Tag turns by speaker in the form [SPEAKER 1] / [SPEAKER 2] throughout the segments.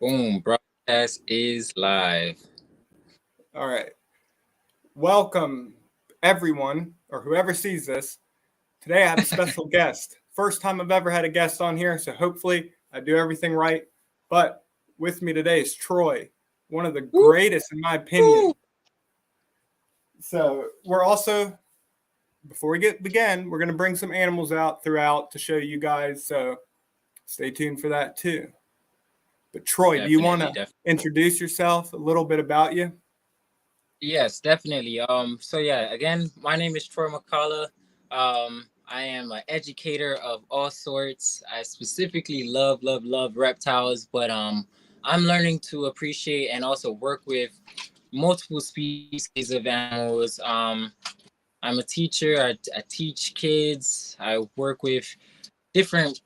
[SPEAKER 1] Boom, broadcast is live.
[SPEAKER 2] All right. Welcome, everyone, or whoever sees this. Today I have a special guest. First time I've ever had a guest on here, so hopefully I do everything right. But with me today is Troy, one of the
[SPEAKER 1] Woo!
[SPEAKER 2] greatest, in my opinion. So we're also, before we begin, we're going to bring some animals out throughout to show you guys. So stay tuned for that too. But Troy, do you want
[SPEAKER 1] Definitely,
[SPEAKER 2] to
[SPEAKER 1] definitely.
[SPEAKER 2] introduce yourself, a little bit about you?
[SPEAKER 1] Yes, definitely. So yeah, again, my name is Troy McCullough. I am an educator of all sorts. I specifically love reptiles, but I'm learning to appreciate and also work with multiple species of animals. I'm a teacher. I teach kids. I work with different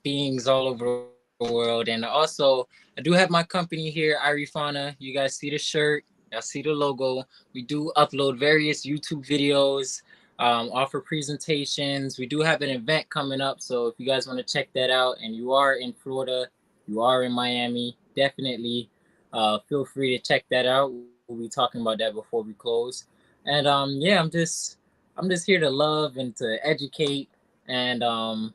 [SPEAKER 1] beings all over the world. And also, I do have my company here, IrieFauna. You guys see the shirt, y'all see the logo. We do upload various YouTube videos, offer presentations. We do have an event coming up, so if you guys want to check that out, and you are in Florida, you are in Miami, definitely feel free to check that out. We'll be talking about that before we close. And yeah, I'm just here to love and to educate and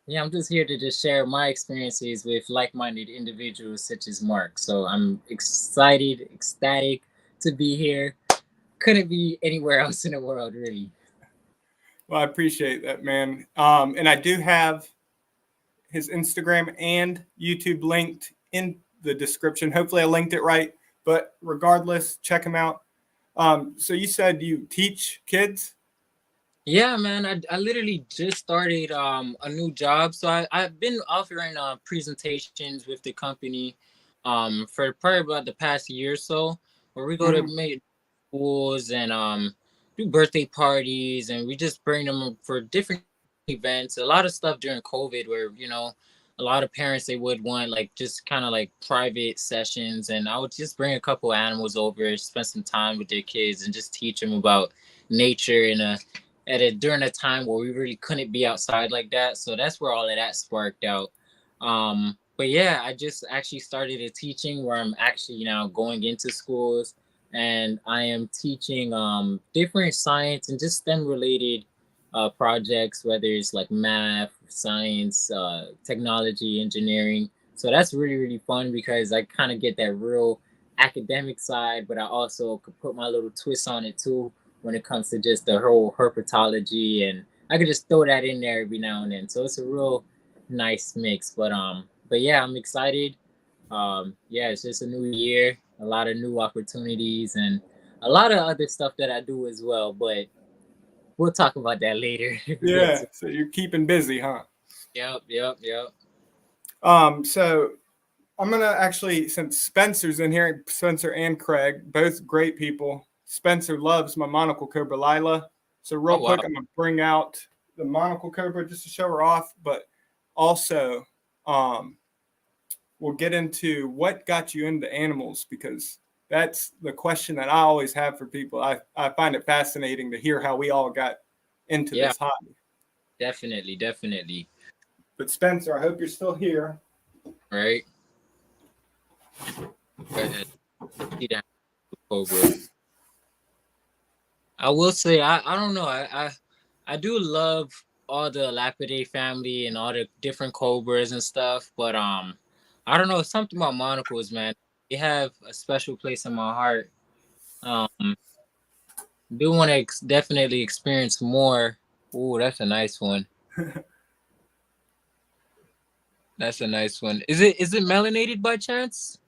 [SPEAKER 1] yeah, I'm just here to just share my experiences with like-minded individuals such as Mark. So I'm excited, ecstatic to be here. Couldn't be anywhere else in the world, really.
[SPEAKER 2] Well, I appreciate that, man. And I do have his Instagram and YouTube linked in the description. Hopefully, I linked it right. But regardless, check him out. So you said you teach kids?
[SPEAKER 1] Yeah, man, I literally just started a new job. So I've been offering presentations with the company for probably about the past year or so, where we go to
[SPEAKER 2] Mm-hmm.
[SPEAKER 1] make schools and do birthday parties, and we just bring them for different events. A lot of stuff during COVID where, a lot of parents, they would want like just kind of like private sessions, and I would just bring a couple animals over, spend some time with their kids and just teach them about nature in a at a during a time where we really couldn't be outside like that. So that's where all of that sparked out. But yeah, I just actually started a teaching where I'm actually now going into schools, and I am teaching different science and just STEM related projects, whether it's like math, science, technology, engineering. So that's really fun because I kind of get that real academic side, but I also could put my little twist on it too when it comes to just the whole herpetology, and I could just throw that in there every now and then. So it's a real nice mix. But yeah, I'm excited. Yeah, it's just a new year, a lot of new opportunities, and a lot of other stuff that I do as well. But we'll talk about that later if we get
[SPEAKER 2] Yeah.
[SPEAKER 1] to.
[SPEAKER 2] So you're keeping busy, huh?
[SPEAKER 1] Yep.
[SPEAKER 2] So I'm gonna actually, since Spencer's in here, Spencer and Craig, both great people. Spencer loves my monocle cobra Lila. So real
[SPEAKER 1] Oh wow.
[SPEAKER 2] quick, I'm gonna bring out the monocle cobra just to show her off, but also um, we'll get into what got you into animals because that's the question that I always have for people. I find it fascinating to hear how we all got into
[SPEAKER 1] Yeah,
[SPEAKER 2] this hobby.
[SPEAKER 1] definitely.
[SPEAKER 2] But Spencer, I hope you're still here.
[SPEAKER 1] Right. Go ahead. See that cobra. I will say I don't know. I do love all the Lapidae family and all the different cobras and stuff, but I don't know, something about monocles, man. They have a special place in my heart. Um do want to definitely experience more. Ooh, that's a nice one. That's a nice one. Is it melanated by chance?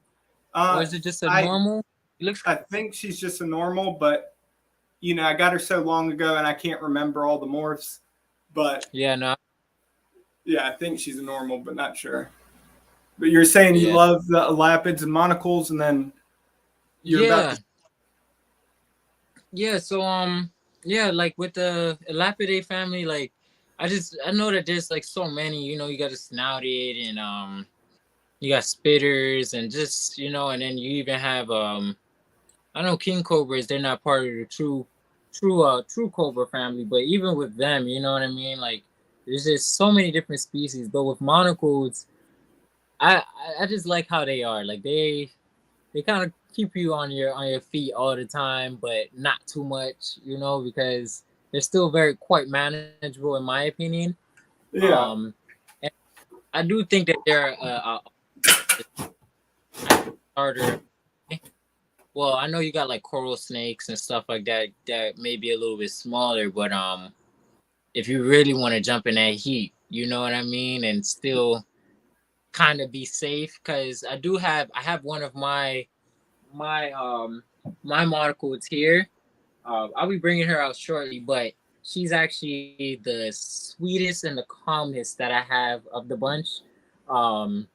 [SPEAKER 1] Or
[SPEAKER 2] Uh,
[SPEAKER 1] is it just a
[SPEAKER 2] I
[SPEAKER 1] normal? It looks
[SPEAKER 2] I think she's just a normal, but I got her so long ago and I can't remember all the morphs. But
[SPEAKER 1] yeah, no,
[SPEAKER 2] yeah, I think she's a normal, but not sure. But you're saying you
[SPEAKER 1] yeah.
[SPEAKER 2] love the lapids and monocles, and then you're about
[SPEAKER 1] Yeah.
[SPEAKER 2] to.
[SPEAKER 1] Yeah, so yeah, like with the Lapidae family, like I know that there's like so many, you got the snouted and you got spitters and just, and then you even have I know king cobras, they're not part of the true cobra family, but even with them, you know what I mean? Like there's just so many different species, but with monocles, I just like how they are. Like they kind of keep you on your feet all the time, but not too much, you know, because they're still very quite manageable in my opinion.
[SPEAKER 2] Yeah.
[SPEAKER 1] And I do think that they're a starter. Well, I know you got like coral snakes and stuff like that that may be a little bit smaller, but if you really want to jump in that heat, you know what I mean, and still kind of be safe, because I have one of my my monocles here. I'll be bringing her out shortly, but she's actually the sweetest and the calmest that I have of the bunch. Um,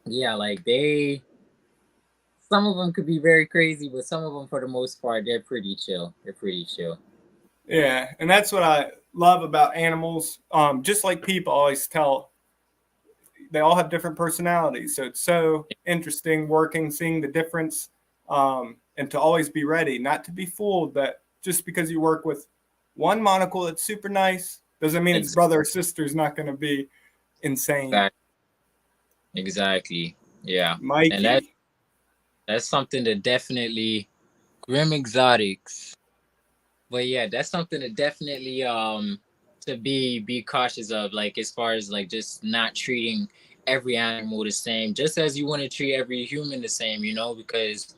[SPEAKER 1] yeah, like some of them could be very crazy, but some of them, for the most part, they're pretty chill. They're pretty chill.
[SPEAKER 2] Yeah, and that's what I love about animals. Just like people always tell, they all have different personalities. So it's so interesting working, seeing the difference, and to always be ready, not to be fooled that just because you work with one monocle that's super nice doesn't mean its
[SPEAKER 1] Exactly.
[SPEAKER 2] brother or sister is not going to be insane.
[SPEAKER 1] Exactly. Yeah, and
[SPEAKER 2] Mikey.
[SPEAKER 1] that's something to definitely grim exotics. But yeah, that's something to definitely to be cautious of, like as far as like just not treating every animal the same, just as you want to treat every human the same, you know, because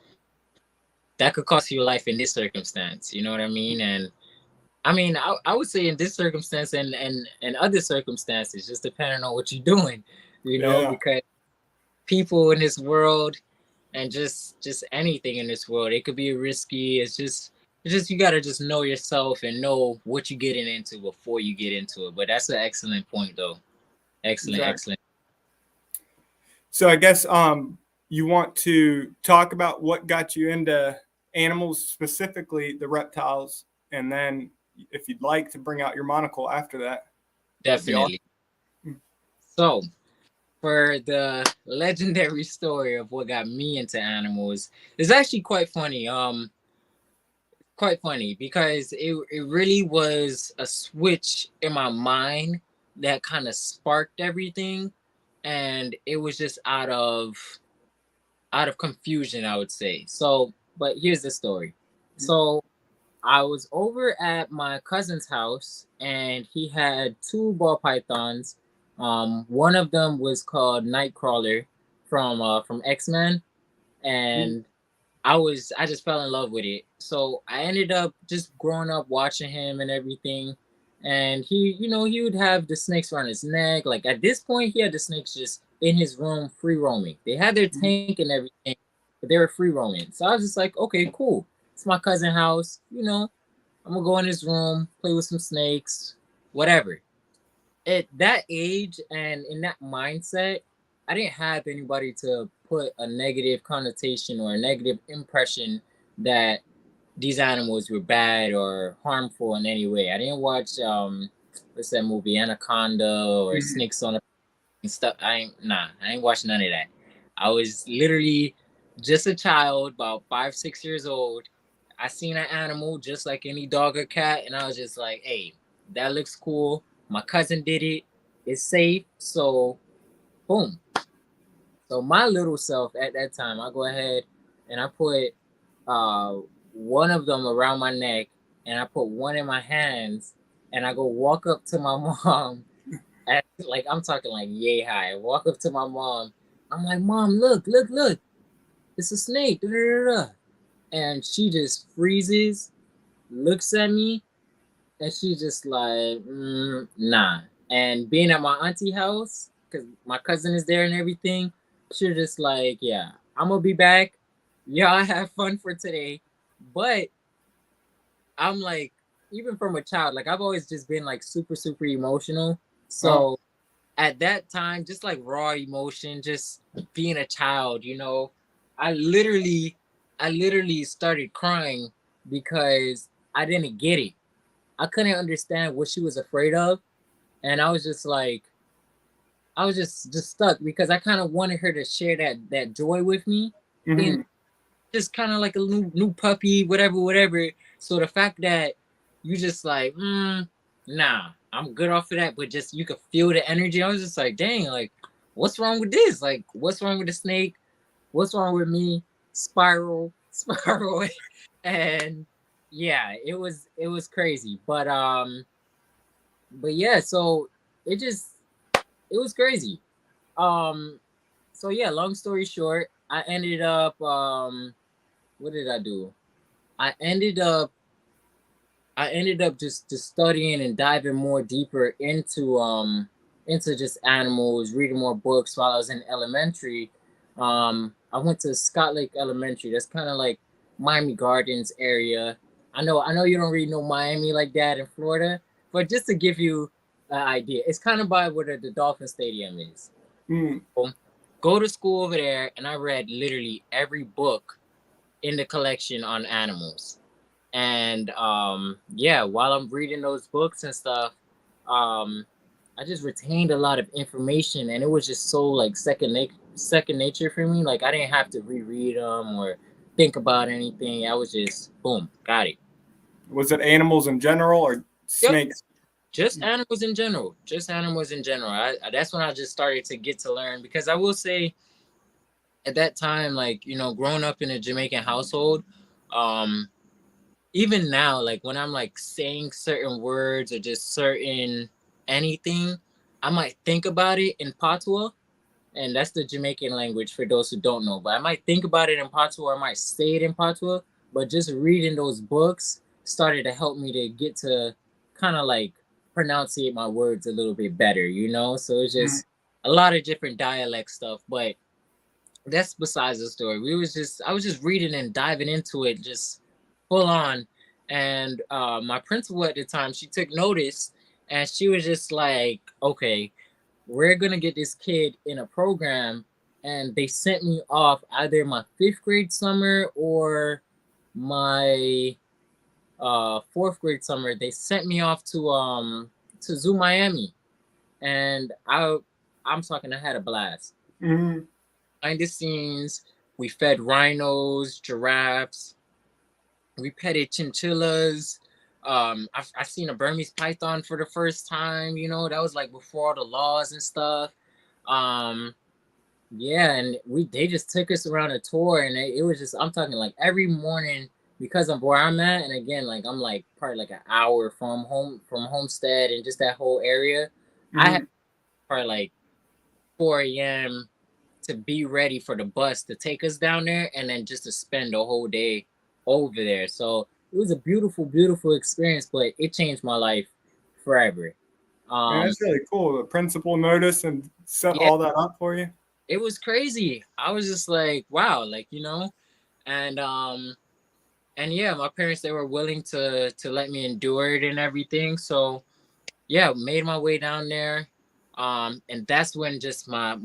[SPEAKER 1] that could cost you your life in this circumstance, you know what I mean? And I mean, I would say in this circumstance and other circumstances, just depending on what you're doing, you know,
[SPEAKER 2] Yeah,
[SPEAKER 1] because people in this world and just anything in this world, it could be risky. It's just you got to just know yourself and know what you're getting into before you get into it. But that's an excellent point, though. Excellent,
[SPEAKER 2] exactly.
[SPEAKER 1] excellent.
[SPEAKER 2] So I guess you want to talk about what got you into animals, specifically the reptiles, and then if you'd like to bring out your monocle after that, that'd be awesome.
[SPEAKER 1] Definitely. So for the legendary story of what got me into animals, it's actually quite funny. Quite funny because it really was a switch in my mind that kind of sparked everything, and it was just out of confusion, I would say. So, but here's the story. So I was over at my cousin's house, and he had two ball pythons. One of them was called Nightcrawler from X-Men, and I just fell in love with it. So I ended up just growing up watching him and everything. And he, you know, he would have the snakes around his neck. Like at this point, he had the snakes just in his room, free roaming. They had their tank and everything, but they were free roaming. So I was just like, okay, cool. It's my cousin's house. You know, I'm gonna go in his room, play with some snakes, whatever. At that age and in that mindset, I didn't have anybody to put a negative connotation or a negative impression that these animals were bad or harmful in any way. I didn't watch what's that movie, Anaconda or
[SPEAKER 2] Mhm.
[SPEAKER 1] Snakes on a stuff. I ain't watching none of that. I was literally just a child, about 5, 6 years old. I seen an animal just like any dog or cat, and I was just like, "Hey, that looks cool." My cousin did it. It's safe, so boom. So my little self at that time, I go ahead and I put uh, one of them around my neck, and I put one in my hands, and I go walk up to my mom. Like I'm talking like yay high. I walk up to my mom. I'm like, Mom, look, look, look! It's a snake. Da, da, da, da. And she just freezes, looks at me, and she just like, nah. And being at my auntie house, because my cousin is there and everything, she just like, yeah, I'm gonna be back. Y'all have fun for today. But I'm like, even from a child, like I've always just been like super, super emotional.
[SPEAKER 2] Oh,
[SPEAKER 1] So at that time, just like raw emotion, just being a child, you know, I literally, I literally started crying because I didn't get it. I couldn't understand what she was afraid of, and I was just like, I was just stuck because I kind of wanted her to share that joy with me, in
[SPEAKER 2] hmm,
[SPEAKER 1] just kind of like a new puppy, whatever, whatever. So the fact that you just like, nah, I'm good off of that, but just you could feel the energy. I was just like, dang, like what's wrong with this? Like, what's wrong with the snake? What's wrong with me? Spiral, spiral, and yeah, it was crazy. But yeah, so it just it was crazy. Um, so yeah, long story short, what did I do? I ended up just studying and diving more deeper into just animals, reading more books while I was in elementary. I went to Scott Lake Elementary. That's kind of like Miami Gardens area. I know you don't really know Miami like that in Florida, but just to give you an idea, it's kind of by where the Dolphin Stadium is.
[SPEAKER 2] Mm.
[SPEAKER 1] So, go to school over there, and I read literally every book in the collection on animals. And yeah, while I'm reading those books and stuff, um I just retained a lot of information, and it was just so like second nature for me. Like I didn't have to reread them or think about anything. I was just boom, got it.
[SPEAKER 2] Was it animals in general or
[SPEAKER 1] Yep,
[SPEAKER 2] snakes?
[SPEAKER 1] just animals in general. Just animals in general. That's when I just started to get to learn, because I will say at that time, like, growing up in a Jamaican household, um even now, like when I'm like saying certain words or just certain anything, I might think about it in patois, and that's the Jamaican language for those who don't know. But I might think about it in patois, I might say it in patois. But just reading those books started to help me to get to kind of like pronunciate my words a little bit better, So it's
[SPEAKER 2] Mm.
[SPEAKER 1] just a lot of different dialect stuff, but that's besides the story. I was just reading and diving into it just full on. And my principal at the time, she took notice, and she was just like, okay, we're gonna get this kid in a program. And they sent me off either my fifth grade summer or my fourth grade summer. They sent me off to Zoo Miami, and I'm talking, I had a blast.
[SPEAKER 2] Mm.
[SPEAKER 1] Behind the scenes, we fed rhinos, giraffes, we petted chinchillas. I seen a Burmese python for the first time. That was like before all the laws and stuff. Um, yeah, and they just took us around a tour, and it was just, I'm talking like every morning, because of where I'm at, and again, like I'm like probably like an hour from Homestead and just that whole area. I had
[SPEAKER 2] Mm.
[SPEAKER 1] probably like 4 a.m. to be ready for the bus to take us down there, and then just to spend the whole day over there. So it was a beautiful, beautiful experience, but it changed my life forever.
[SPEAKER 2] Man,
[SPEAKER 1] Um,
[SPEAKER 2] that's really cool. The principal noticed and set
[SPEAKER 1] yeah,
[SPEAKER 2] all that up for you.
[SPEAKER 1] it was crazy. I was just like, wow, like, and and yeah, my parents, they were willing to let me endure it and everything. So yeah, made my way down there. And that's when just my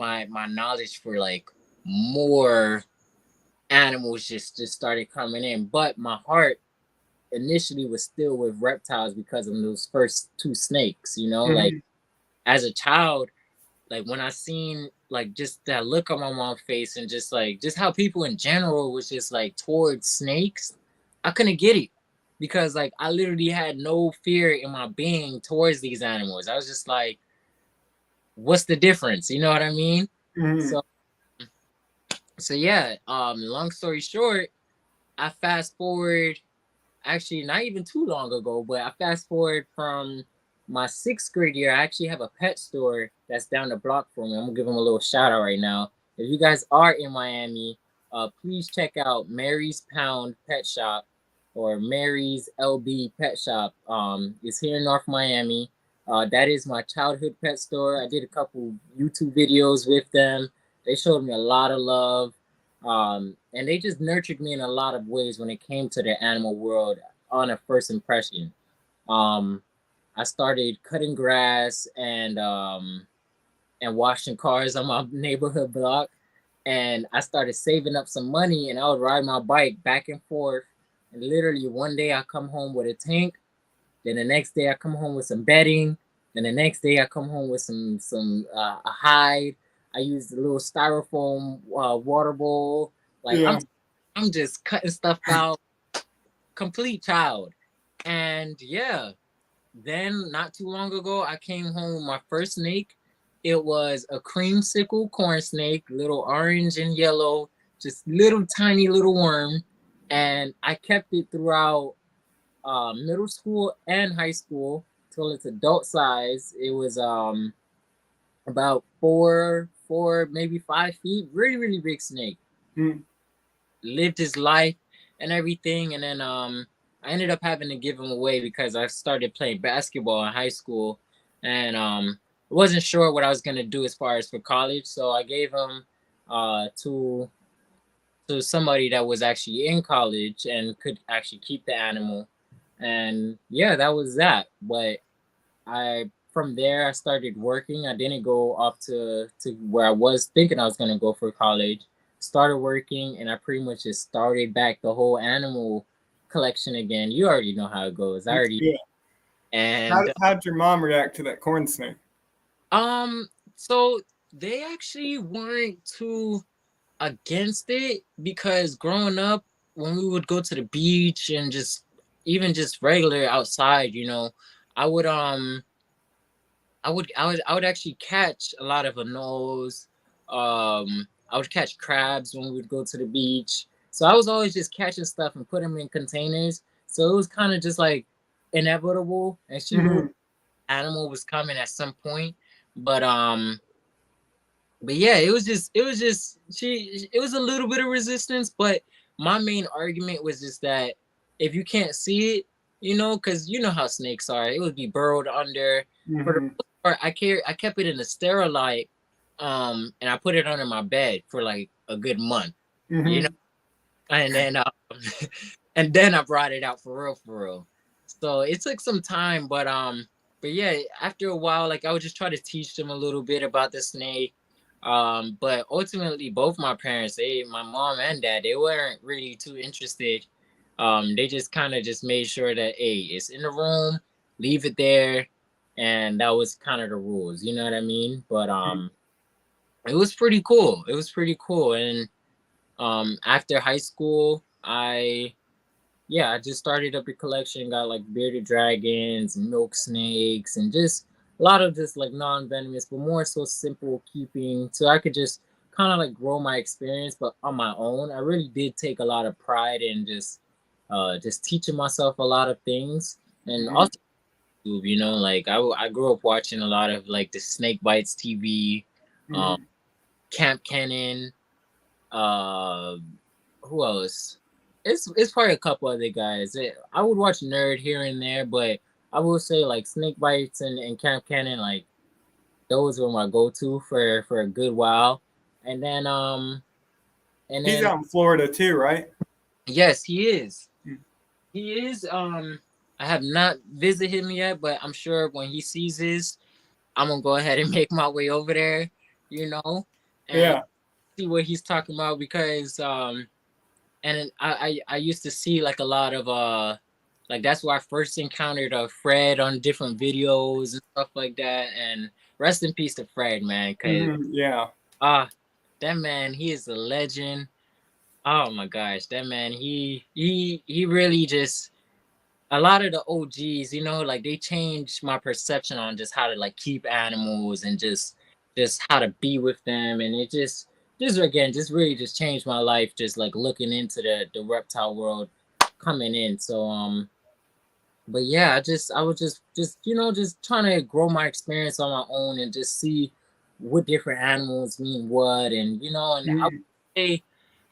[SPEAKER 1] knowledge for like more animals just started coming in. But my heart initially was still with reptiles because of those first two snakes. Like
[SPEAKER 2] Mm.
[SPEAKER 1] as a child, like when I seen like just that look on my mom's face, and just how people in general was just like towards snakes, I couldn't get it, because like I literally had no fear in my being towards these animals. I was just like, what's the difference? You know what I mean?
[SPEAKER 2] Mm.
[SPEAKER 1] So yeah, long story short, I fast forward, actually not even too long ago, but I fast forward from my sixth grade year. I actually have a pet store that's down the block from me. I'm gonna give them a little shout out right now. If you guys are in Miami, please check out Mary's Pound Pet Shop, or Mary's LB Pet Shop. It's here in North Miami. That is my childhood pet store. I did a couple YouTube videos with them. They showed me a lot of love. And they just nurtured me in a lot of ways when it came to the animal world on a first impression. Um, I started cutting grass and washing cars on my neighborhood block, and I started saving up some money, and I would ride my bike back and forth. And literally one day I come home with a tank, then the next day I come home with some bedding, then the next day I come home with some a hide. I used a little styrofoam water bowl. Like
[SPEAKER 2] Yeah.
[SPEAKER 1] I'm just cutting stuff out, complete child. And yeah, then not too long ago, I came home with my first snake. It was a creamsicle corn snake, little orange and yellow, just little tiny little worm. And I kept it throughout middle school and high school till its adult size. It was about 4, maybe 5 feet, really, really big snake.
[SPEAKER 2] Mm.
[SPEAKER 1] Lived his life and everything, and then I ended up having to give him away because I started playing basketball in high school, and wasn't sure what I was gonna do as far as for college, so I gave him to somebody that was actually in college and could actually keep the animal, and yeah, that was that. But I from there I started working. I didn't go off to where I was thinking I was gonna go for college. Started working and I pretty much just started back the whole animal collection again. You already know how it goes. I already
[SPEAKER 2] Yeah.
[SPEAKER 1] and
[SPEAKER 2] How'd your mom react to that corn snake?
[SPEAKER 1] um so they actually weren't too against it because growing up when we would go to the beach and just even just regular outside, I would I would actually catch a lot of anoles. I would catch crabs when we would go to the beach. So I was always just catching stuff and put them in containers. So it was kind of just like inevitable, and she knew
[SPEAKER 2] Mm-hmm.
[SPEAKER 1] animal was coming at some point. But um, but yeah, it was just she. It was a little bit of resistance, but my main argument was just that if you can't see it, because you know how snakes are, it would be burrowed under. For the
[SPEAKER 2] Mm-hmm.
[SPEAKER 1] most part, I kept it in a sterilite, and I put it under my bed for like a good month, you know,
[SPEAKER 2] Mm-hmm.
[SPEAKER 1] and then and then I brought it out for real. So it took some time, but yeah, after a while, like I would just try to teach them a little bit about the snake. But ultimately, both my parents, my mom and dad, they weren't really too interested. They just kind of just made sure that hey, it's in the room, leave it there, and that was kind of the rules. You know what I mean? But it was pretty cool. It was pretty cool, and after high school, I just started up a collection, got like bearded dragons, milk snakes, and just a lot of just like non-venomous, but more so simple keeping. So I could just kind of like grow my experience, but on my own. I really did take a lot of pride in just teaching myself a lot of things. And
[SPEAKER 2] Mm-hmm.
[SPEAKER 1] also, like I grew up watching a lot of like the Snake Bites TV, um,
[SPEAKER 2] Mm-hmm.
[SPEAKER 1] Camp Cannon, uh, who else? It's probably a couple other guys. I would watch Nerd here and there, but I will say like Snake Bites and Camp Cannon, like those were my go-to for a good while. And then and
[SPEAKER 2] He's
[SPEAKER 1] then
[SPEAKER 2] out in Florida too, right?
[SPEAKER 1] yes, he is. He is. I have not visited him yet, but I'm sure when he sees this, I'm gonna go ahead and make my way over there, and
[SPEAKER 2] Yeah.
[SPEAKER 1] see what he's talking about because and I used to see like a lot of like that's where I first encountered Fred on different videos and stuff like that. And rest in peace to Fred, man, because
[SPEAKER 2] Mm-hmm. Yeah.
[SPEAKER 1] ah, that man, he is a legend. Oh my gosh, that man, he really just a lot of the OGs, like they changed my perception on just how to like keep animals and just how to be with them, and it just again just really just changed my life. Just like looking into the reptile world coming in. So but yeah, I was just just trying to grow my experience on my own and just see what different animals mean what, and and I would
[SPEAKER 2] Mm-hmm.
[SPEAKER 1] say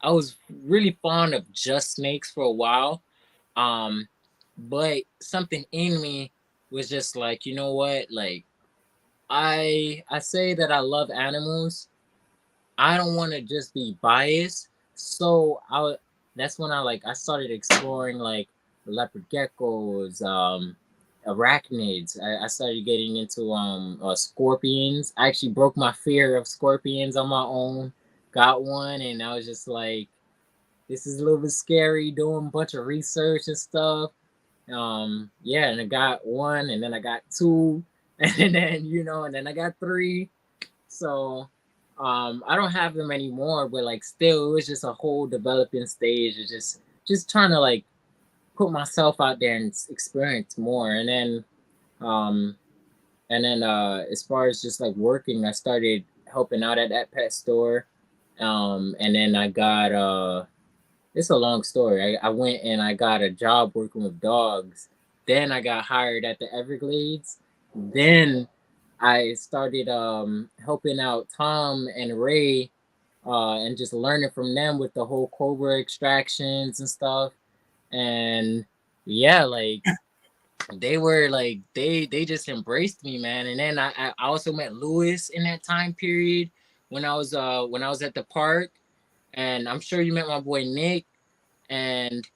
[SPEAKER 1] I was really fond of just snakes for a while, um, but something in me was just like, you know what? Like I say that I love animals. I don't want to just be biased. So that's when I started exploring like leopard geckos, arachnids. I started getting into scorpions. I actually broke my fear of scorpions on my own. Got one and I was just like, this is a little bit scary, doing a bunch of research and stuff. Yeah, and I got one, and then I got two, and then and then I got three. So I don't have them anymore, but like still it was just a whole developing stage of just trying to like put myself out there and experience more. And then um And then as far as just like working, I started helping out at that pet store. And then I got it's a long story. I went and I got a job working with dogs. Then I got hired at the Everglades. Then I started helping out Tom and Ray and just learning from them with the whole cobra extractions and stuff. And yeah, like they were like they just embraced me, man. And then I also met Lewis in that time period when I was at the park, and I'm sure you met my boy Nick. And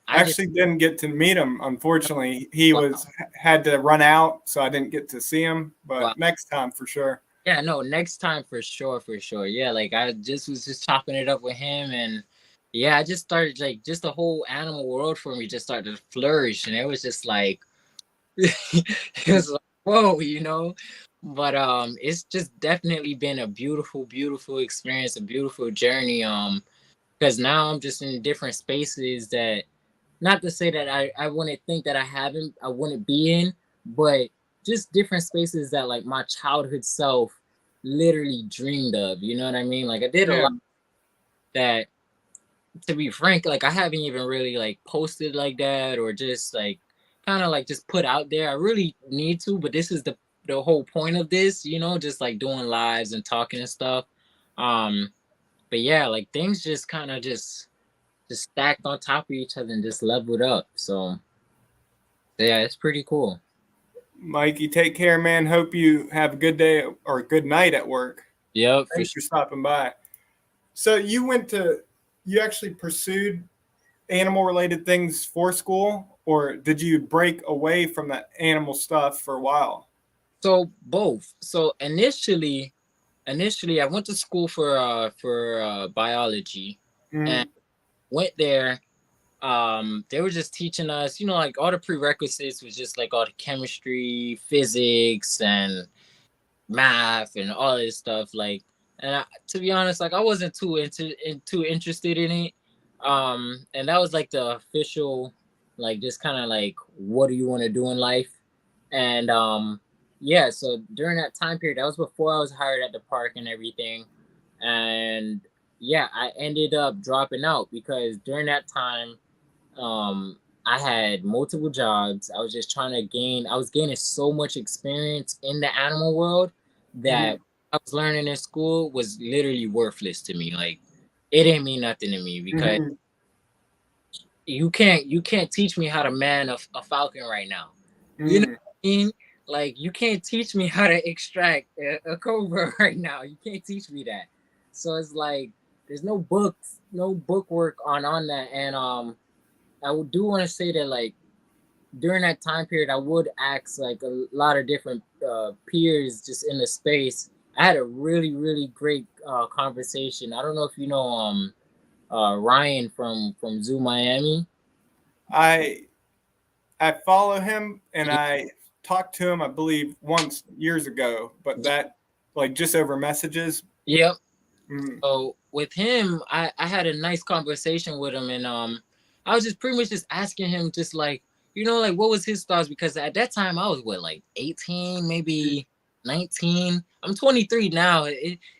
[SPEAKER 1] I just
[SPEAKER 2] Actually, didn't get to meet him. Unfortunately, he
[SPEAKER 1] wow,
[SPEAKER 2] was had to run out, so I didn't get to see him.
[SPEAKER 1] wow.
[SPEAKER 2] But next time for sure.
[SPEAKER 1] Yeah, no, next time for sure, for sure. Yeah, like I just was just chopping it up with him, and yeah, I just started like just the whole animal world for me just started to flourish, and it was just like it was like, whoa, you know. But it's just definitely been a beautiful, beautiful experience, a beautiful journey. Because now I'm just in different spaces that, not to say that I wouldn't think that I wouldn't be in, but just different spaces that like my childhood self literally dreamed of. You know what I mean? Like I did a
[SPEAKER 2] Yeah,
[SPEAKER 1] lot that, to be frank, like I haven't even really like posted like that, or just like kind of like just put out there. I really need to, but this is the whole point of this, you know, just like doing lives and talking and stuff. Um, but yeah, like things just kind of just stacked on top of each other and just leveled up. So yeah, it's pretty cool.
[SPEAKER 2] Mikey, take care, man. Hope you have a good day or a good night at work.
[SPEAKER 1] Yep, for
[SPEAKER 2] Thanks
[SPEAKER 1] sure.
[SPEAKER 2] for stopping by. So you actually pursued animal related things for school, or did you break away from that animal stuff for a while?
[SPEAKER 1] So both. So initially I went to school for biology, and
[SPEAKER 2] Mm,
[SPEAKER 1] went there. They were just teaching us, you know, like all the prerequisites was just like all the chemistry, physics, and math and all this stuff. Like, and to be honest, like I wasn't too interested in it. And that was like the official, like just kind of like, what do you want to do in life? And yeah, so during that time period, that was before I was hired at the park and everything. And yeah, I ended up dropping out because during that time, I had multiple jobs. I was just trying to gain, I was gaining so much experience in the animal world that
[SPEAKER 2] mm,
[SPEAKER 1] I was learning in school was literally worthless to me. Like it didn't mean nothing to me because
[SPEAKER 2] mm,
[SPEAKER 1] you can't teach me how to man a falcon right now. You know
[SPEAKER 2] mm,
[SPEAKER 1] what I mean? Like you can't teach me how to extract a cobra right now. You can't teach me that. So it's like there's no books, no book work on that. And I do want to say that like during that time period, I would ask like a lot of different peers just in the space. I had a really really great conversation. I don't know if you know Ryan from Zoo Miami.
[SPEAKER 2] I I follow him and I talked to him, I believe, once years ago, but that like just over messages.
[SPEAKER 1] Yep.
[SPEAKER 2] Mm,
[SPEAKER 1] So with him, I had a nice conversation with him, and I was just pretty much just asking him just like, you know, like what was his thoughts, because at that time I was what, like 18, maybe 19. I'm 23 now.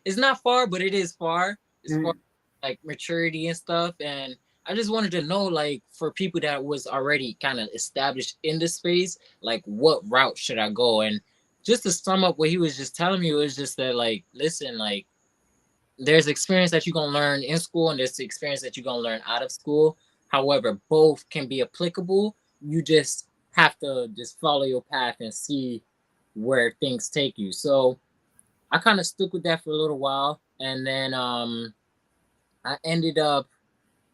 [SPEAKER 1] It's not far, but it is far as far
[SPEAKER 2] mm,
[SPEAKER 1] as, like maturity and stuff. And I just wanted to know, like, for people that was already kind of established in the space, like what route should I go? And just to sum up what he was just telling me, it was just that like, listen, like there's experience that you're gonna learn in school, and there's the experience that you're gonna learn out of school. However, both can be applicable. You just have to just follow your path and see where things take you. So I kind of stuck with that for a little while, and then I ended up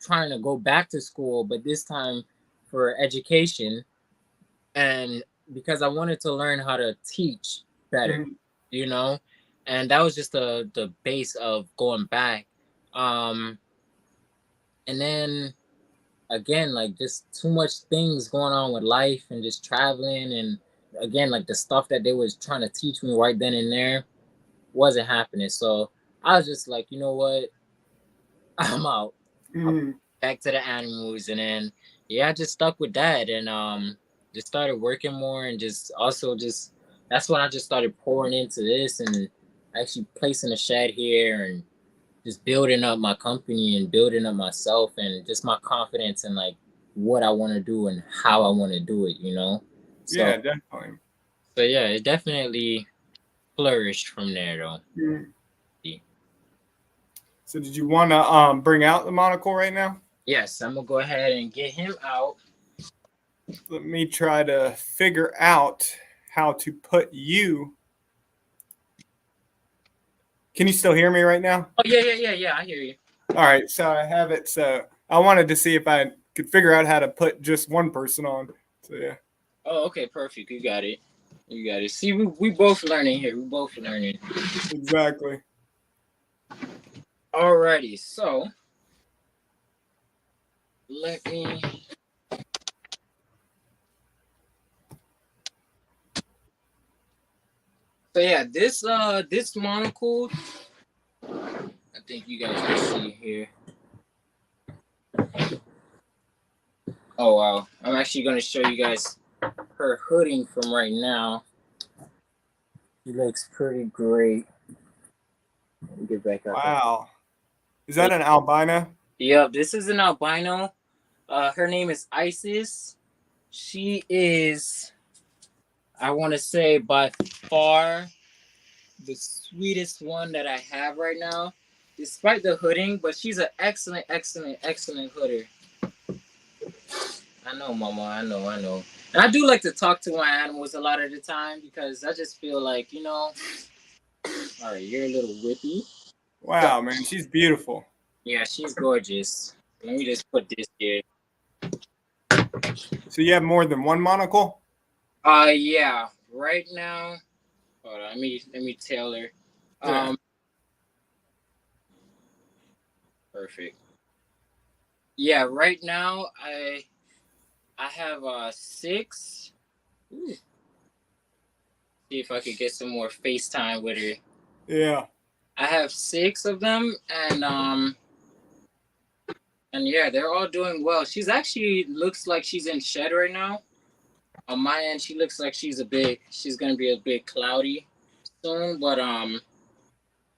[SPEAKER 1] trying to go back to school, but this time for education, and because I wanted to learn how to teach better,
[SPEAKER 2] mm.
[SPEAKER 1] you know, and that was just the base of going back. Um, and then again, like just too much things going on with life and just traveling, and again, like the stuff that they was trying to teach me right then and there wasn't happening. So I was just like, you know what, I'm out. I'm
[SPEAKER 2] Mm.
[SPEAKER 1] back to the animals, and then yeah, I just stuck with that, and just started working more, and just also just that's when I just started pouring into this and actually placing a shed here and just building up my company and building up myself and just my confidence in like what I want to do and how I want to do it, you know? So
[SPEAKER 2] Yeah, definitely.
[SPEAKER 1] so yeah, it definitely flourished from there though.
[SPEAKER 2] Mm. So did you want to bring out the monocle right now?
[SPEAKER 1] Yes, I'm gonna go ahead and get him out.
[SPEAKER 2] Let me try to figure out how to put you. Can you still hear me right now?
[SPEAKER 1] Oh yeah, I hear you.
[SPEAKER 2] All right, so I have it. So I wanted to see if I could figure out how to put just one person on. So yeah.
[SPEAKER 1] Oh, okay, perfect. You got it. You got it. See, we both learning here. We both learning.
[SPEAKER 2] Exactly.
[SPEAKER 1] Alrighty, so let me. So yeah, this monocle, I think you guys can see here. Oh wow, I'm actually gonna show you guys her hooding from right now. She looks pretty great. Let me get back up.
[SPEAKER 2] Wow. Is
[SPEAKER 1] So,
[SPEAKER 2] that an albino?
[SPEAKER 1] yep, this is an albino. Her name is Isis. She is, I want to say, by far the sweetest one that I have right now, despite the hooding. But she's an excellent, excellent, excellent hooder. I know, Mama. I know. And I do like to talk to my animals a lot of the time because I just feel like, all right, you're a little whippy. So,
[SPEAKER 2] Wow, man, she's beautiful.
[SPEAKER 1] yeah, she's gorgeous. Let me just put this here.
[SPEAKER 2] So you have more than one monocle?
[SPEAKER 1] Yeah. Right now, hold on. Let me tailor.
[SPEAKER 2] Yeah.
[SPEAKER 1] Um, perfect. Yeah. Right now, I have six. Ooh. See if I could get some more FaceTime with her.
[SPEAKER 2] Yeah.
[SPEAKER 1] I have six of them, and yeah, they're all doing well. She's actually looks like she's in shed right now. On my end, she looks like she's gonna be a bit cloudy soon, but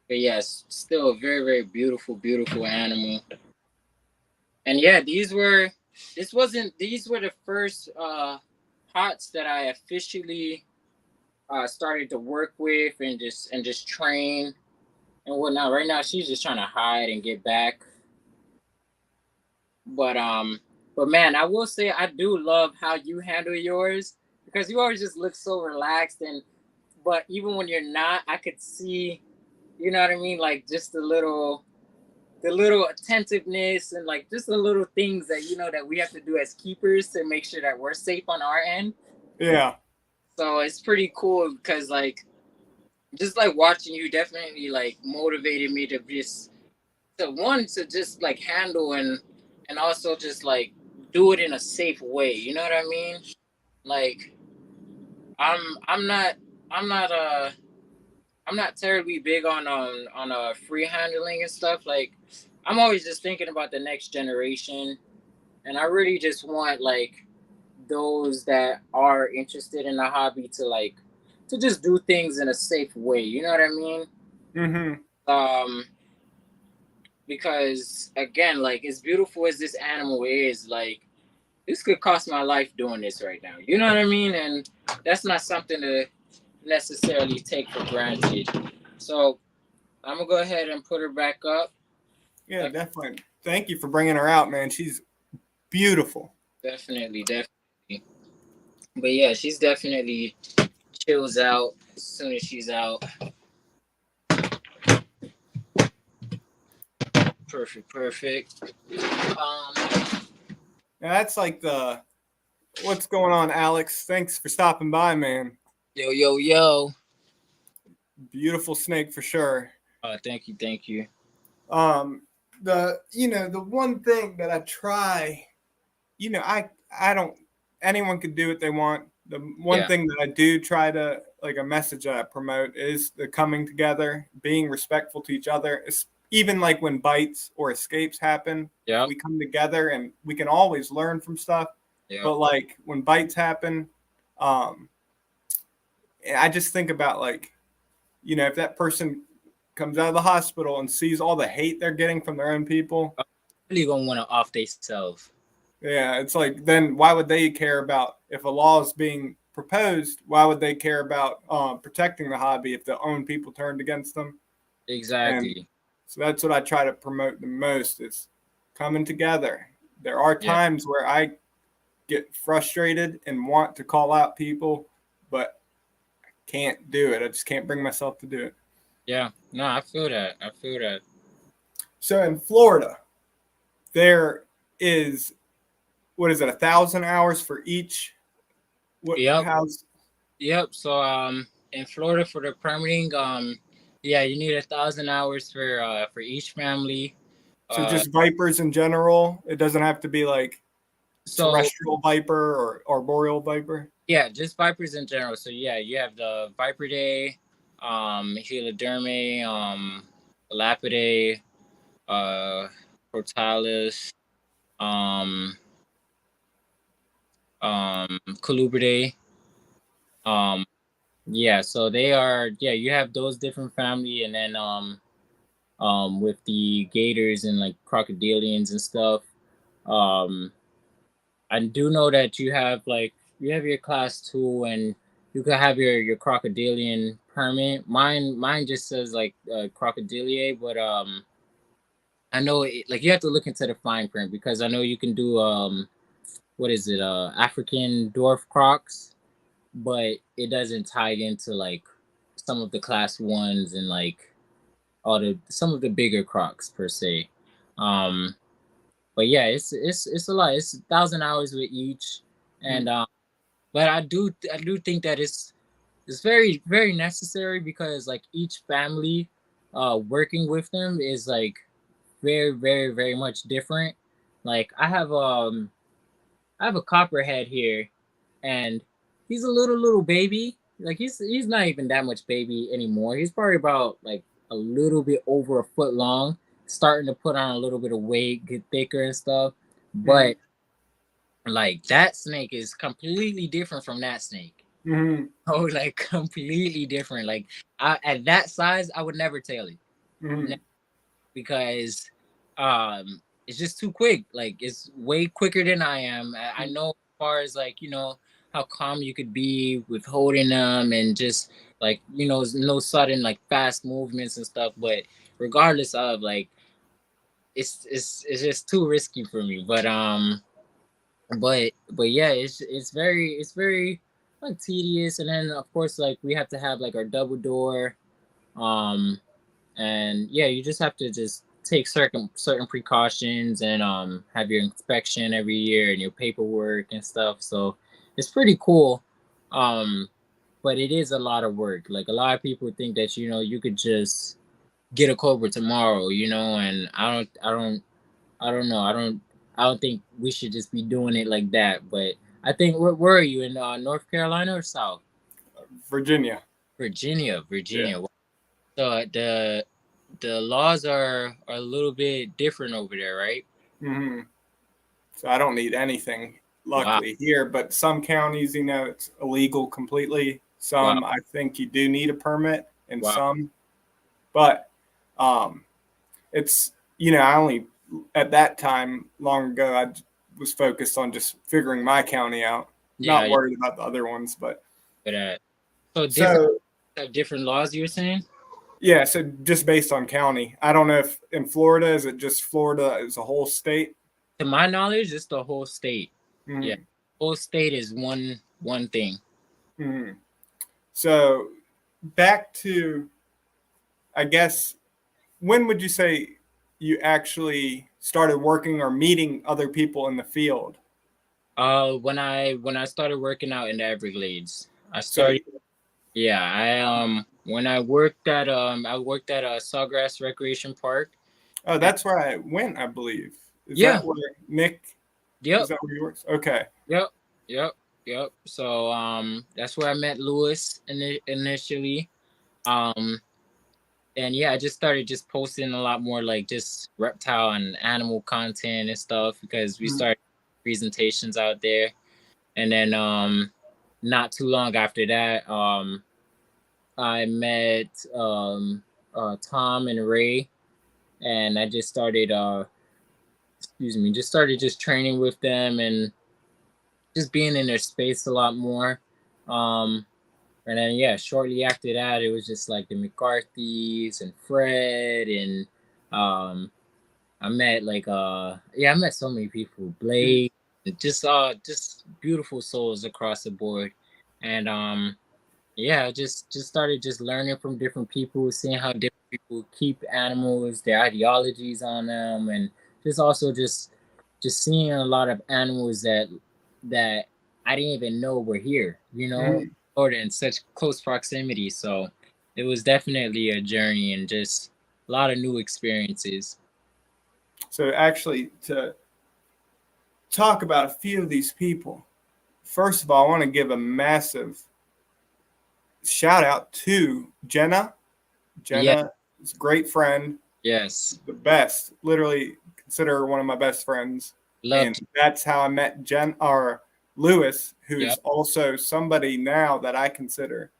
[SPEAKER 1] yes, still a very, very beautiful, beautiful animal. And yeah, these were the first pots that I officially started to work with and just train and whatnot. Right now, she's just trying to hide and get back. But but man, I will say I do love how you handle yours because you always just look so relaxed and but even when you're not, I could see, you know what I mean, like just the little attentiveness and like just the little things that that we have to do as keepers to make sure that we're safe on our end.
[SPEAKER 2] Yeah.
[SPEAKER 1] So it's pretty cool because like just like watching you definitely like motivated me to just like handle and also just like do it in a safe way. You know what I mean? Like I'm not I'm not I'm not terribly big on free handling and stuff. Like I'm always just thinking about the next generation, and I really just want like those that are interested in the hobby to just do things in a safe way. You know what I mean?
[SPEAKER 2] Mm-hmm.
[SPEAKER 1] Um, because again, like as beautiful as this animal is, like this could cost my life doing this right now. You know what I mean? And that's not something to necessarily take for granted. So I'm gonna go ahead and put her back up.
[SPEAKER 2] Yeah, definitely. Thank you for bringing her out, man. She's beautiful.
[SPEAKER 1] Definitely, definitely. But yeah, she's definitely chills out as soon as she's out. Perfect, perfect.
[SPEAKER 2] Now that's like what's going on, Alex? Thanks for stopping by, man.
[SPEAKER 1] Yo, yo, yo.
[SPEAKER 2] Beautiful snake for sure.
[SPEAKER 1] Thank you, thank you.
[SPEAKER 2] Um, the one thing that I try, I don't. Anyone can do what they want. The one
[SPEAKER 1] Yeah,
[SPEAKER 2] thing that I do try to like a message that I promote is the coming together, being respectful to each other. It's, even like when bites or escapes happen,
[SPEAKER 1] yep,
[SPEAKER 2] we come together and we can always learn from stuff.
[SPEAKER 1] yep,
[SPEAKER 2] But like when bites happen, um, I just think about like, if that person comes out of the hospital and sees all the hate they're getting from their own people,
[SPEAKER 1] Really gonna want to off they self.
[SPEAKER 2] yeah, it's like, then why would they care about if a law is being proposed? Why would they care about protecting the hobby if their own people turned against them? And
[SPEAKER 1] Exactly.
[SPEAKER 2] so that's what I try to promote the most is coming together. There are
[SPEAKER 1] Yeah.
[SPEAKER 2] times where I get frustrated and want to call out people, but I can't do it. I just can't bring myself to do it.
[SPEAKER 1] Yeah. No, I feel that. I feel that.
[SPEAKER 2] So in Florida, there is, what is it, 1,000 hours for each? What
[SPEAKER 1] Yep.
[SPEAKER 2] house?
[SPEAKER 1] Yep. So in Florida for the permitting, yeah, you need 1,000 hours for each family.
[SPEAKER 2] So
[SPEAKER 1] Uh
[SPEAKER 2] just vipers in general. It doesn't have to be like
[SPEAKER 1] so
[SPEAKER 2] terrestrial viper or arboreal viper.
[SPEAKER 1] yeah, just vipers in general. So yeah, you have the Viper Day, Heliderme, Lapidae, uh Crotalus, um Colubridae. Um yeah, so they are, yeah, you have those different family, and then with the gators and like crocodilians and stuff. Um I do know that you have your class 2, and you can have your crocodilian permit. Mine just says like crocodilia, but I know like you have to look into the fine print, because I know you can do what is it, African dwarf crocs, but it doesn't tie into like some of the class 1s and like all the some of the bigger crocs per se. Um but yeah, it's a lot. It's 1,000 hours with each. And but I do think that it's very very necessary, because like each family working with them is like very very very much different. Like I have a copperhead here, and he's a little baby. Like he's not even that much baby anymore. He's probably about like a little bit over a foot long, starting to put on a little bit of weight, get thicker and stuff.
[SPEAKER 2] Mm-hmm.
[SPEAKER 1] But like that snake is completely different from that snake.
[SPEAKER 2] Mm-hmm.
[SPEAKER 1] Oh, like completely different. Like at that size, I would never tail it.
[SPEAKER 2] Mm-hmm.
[SPEAKER 1] Because it's just too quick. Like it's way quicker than I am. I know as far as like, how calm you could be with holding them, and just like, no sudden like fast movements and stuff. But regardless of like, it's just too risky for me. But yeah, it's very like tedious. And then of course like we have to have like our double door. Um and yeah, you just have to just take certain precautions, and have your inspection every year and your paperwork and stuff. So it's pretty cool. um but it is a lot of work. Like a lot of people think that you could just get a cobra tomorrow, and I don't know. I don't think we should just be doing it like that. But I think, where are you in, North Carolina or South?
[SPEAKER 2] Virginia.
[SPEAKER 1] Virginia,
[SPEAKER 2] Yeah.
[SPEAKER 1] Virginia. So the laws are a little bit different over there, right?
[SPEAKER 2] Mm-hmm. So I don't need anything,
[SPEAKER 1] Wow,
[SPEAKER 2] luckily, here. But some counties, it's illegal completely.
[SPEAKER 1] wow,
[SPEAKER 2] Some, I think you do need a permit, and
[SPEAKER 1] wow.
[SPEAKER 2] some. But um, it's, I only, at that time, long ago, I was focused on just figuring my county out,
[SPEAKER 1] Yeah,
[SPEAKER 2] not
[SPEAKER 1] yeah.
[SPEAKER 2] worried about the other ones. But
[SPEAKER 1] But so different
[SPEAKER 2] so,
[SPEAKER 1] have different laws. You were saying?
[SPEAKER 2] yeah, so just based on county, I don't know if in Florida, is it just Florida as a whole state?
[SPEAKER 1] To my knowledge, it's the whole state. Yeah,
[SPEAKER 2] Mm-hmm.
[SPEAKER 1] whole state is one thing.
[SPEAKER 2] Mm-hmm. So back to, I guess, when would you say you actually started working or meeting other people in the field?
[SPEAKER 1] When I started working out in the Everglades, I
[SPEAKER 2] So,
[SPEAKER 1] started. Yeah, when I worked at a Sawgrass Recreation Park.
[SPEAKER 2] oh,
[SPEAKER 1] And
[SPEAKER 2] that's where I went, I believe. Is
[SPEAKER 1] yeah,
[SPEAKER 2] that where Nick? Is
[SPEAKER 1] yep,
[SPEAKER 2] that where he works? Okay.
[SPEAKER 1] yep, yep, yep. So that's where I met Lewis initially. Um, and yeah, I just started just posting a lot more like just reptile and animal content and stuff, because we
[SPEAKER 2] Mm-hmm.
[SPEAKER 1] started presentations out there. And then not too long after that, I met Tom and Ray, and I just started just started just training with them and just being in their space a lot more. Um, and then yeah, shortly after that, it was just like the McCarthy's and Fred and um, I met I met so many people,
[SPEAKER 2] Mm.
[SPEAKER 1] Blake, just beautiful souls across the board, and yeah, just started just learning from different people, seeing how different people keep animals, their ideologies on them, and just also just seeing a lot of animals that I didn't even know were here,
[SPEAKER 2] Mhm.
[SPEAKER 1] or in such close proximity. So it was definitely a journey and just a lot of new experiences.
[SPEAKER 2] So actually, to talk about a few of these people, first of all, I want to give a massive shout out to Jenna.
[SPEAKER 1] Yeah,
[SPEAKER 2] Jenna is a great friend,
[SPEAKER 1] yes,
[SPEAKER 2] the best. Literally consider her one of my best friends. And
[SPEAKER 1] loved.
[SPEAKER 2] that's how I met Jen or Lewis, who's
[SPEAKER 1] Yep,
[SPEAKER 2] also somebody now that I consider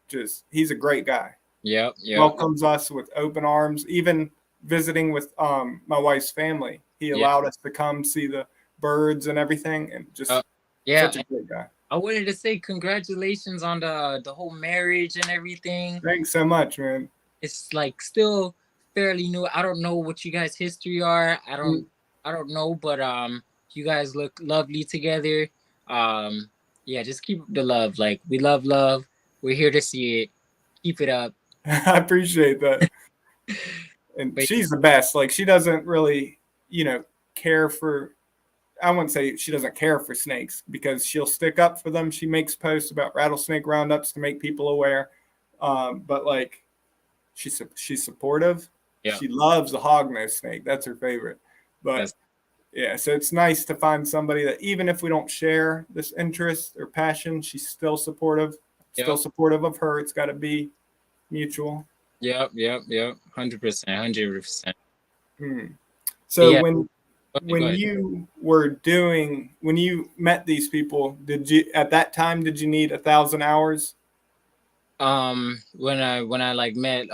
[SPEAKER 2] just he's a great guy.
[SPEAKER 1] yep, yep,
[SPEAKER 2] Welcomes us with open arms, even visiting with my wife's family. He
[SPEAKER 1] yep,
[SPEAKER 2] allowed us to come see the birds and everything, and just
[SPEAKER 1] yep. Yeah.
[SPEAKER 2] such a great guy.
[SPEAKER 1] I wanted to say congratulations on the whole marriage and everything.
[SPEAKER 2] Thanks so much, man.
[SPEAKER 1] It's like still fairly new. I don't know what you guys' history are. I don't know, but you guys look lovely together. Um yeah, just keep up the love. Like we love love. We're here to see it. Keep it up.
[SPEAKER 2] I appreciate that. And
[SPEAKER 1] But
[SPEAKER 2] she's the best. Like she doesn't really, you know, care for. I wouldn't say she doesn't care for snakes because she'll stick up for them. She makes posts about rattlesnake roundups to make people aware. But like she's supportive.
[SPEAKER 1] yeah,
[SPEAKER 2] She loves the hognose snake. That's her favorite. But
[SPEAKER 1] that's
[SPEAKER 2] yeah, so it's nice to find somebody that even if we don't share this interest or passion, she's still supportive. Still
[SPEAKER 1] yep,
[SPEAKER 2] supportive of her. It's got to be mutual.
[SPEAKER 1] yep. 100%, 100%.
[SPEAKER 2] Hmm.
[SPEAKER 1] But
[SPEAKER 2] So
[SPEAKER 1] yeah, go
[SPEAKER 2] when
[SPEAKER 1] ahead.
[SPEAKER 2] you were doing when you met these people, did you at that time did you need 1,000 hours?
[SPEAKER 1] When I like met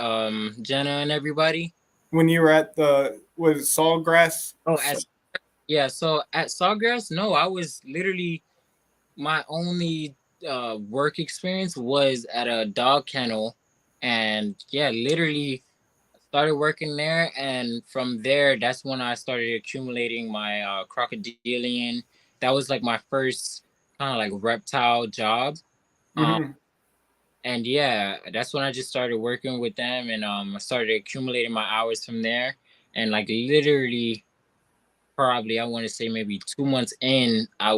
[SPEAKER 1] Jenna and everybody.
[SPEAKER 2] When you were at the was Sawgrass?
[SPEAKER 1] Oh, yeah, so at Sawgrass, no, I was literally my only work experience was at a dog kennel, and yeah, literally started working there, and from there, that's when I started accumulating my crocodilian. That was like my first kind of like reptile job. Um,
[SPEAKER 2] Mm-hmm.
[SPEAKER 1] and yeah, that's when I just started working with them, and I started accumulating my hours from there, and like literally probably I want to say maybe 2 months in, I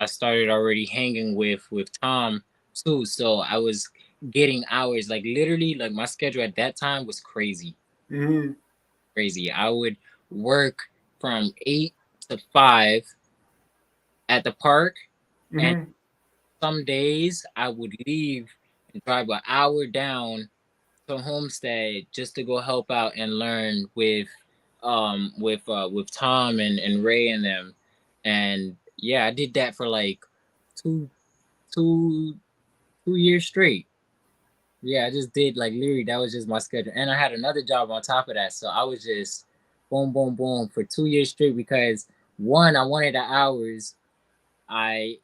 [SPEAKER 1] started already hanging with Tom too. So I was getting hours like literally like my schedule at that time was crazy,
[SPEAKER 2] Mm-hmm.
[SPEAKER 1] crazy. I would work from 8 to 5 at the park, and
[SPEAKER 2] Mm-hmm.
[SPEAKER 1] some days I would leave and drive an hour down to Homestead just to go help out and learn with Tom and Ray and them. And yeah, I did that for like two two 2 years straight. Yeah, I just did like literally that was just my schedule. And I had another job on top of that. So I was just boom, boom, boom for 2 years straight because one, I wanted the hours. I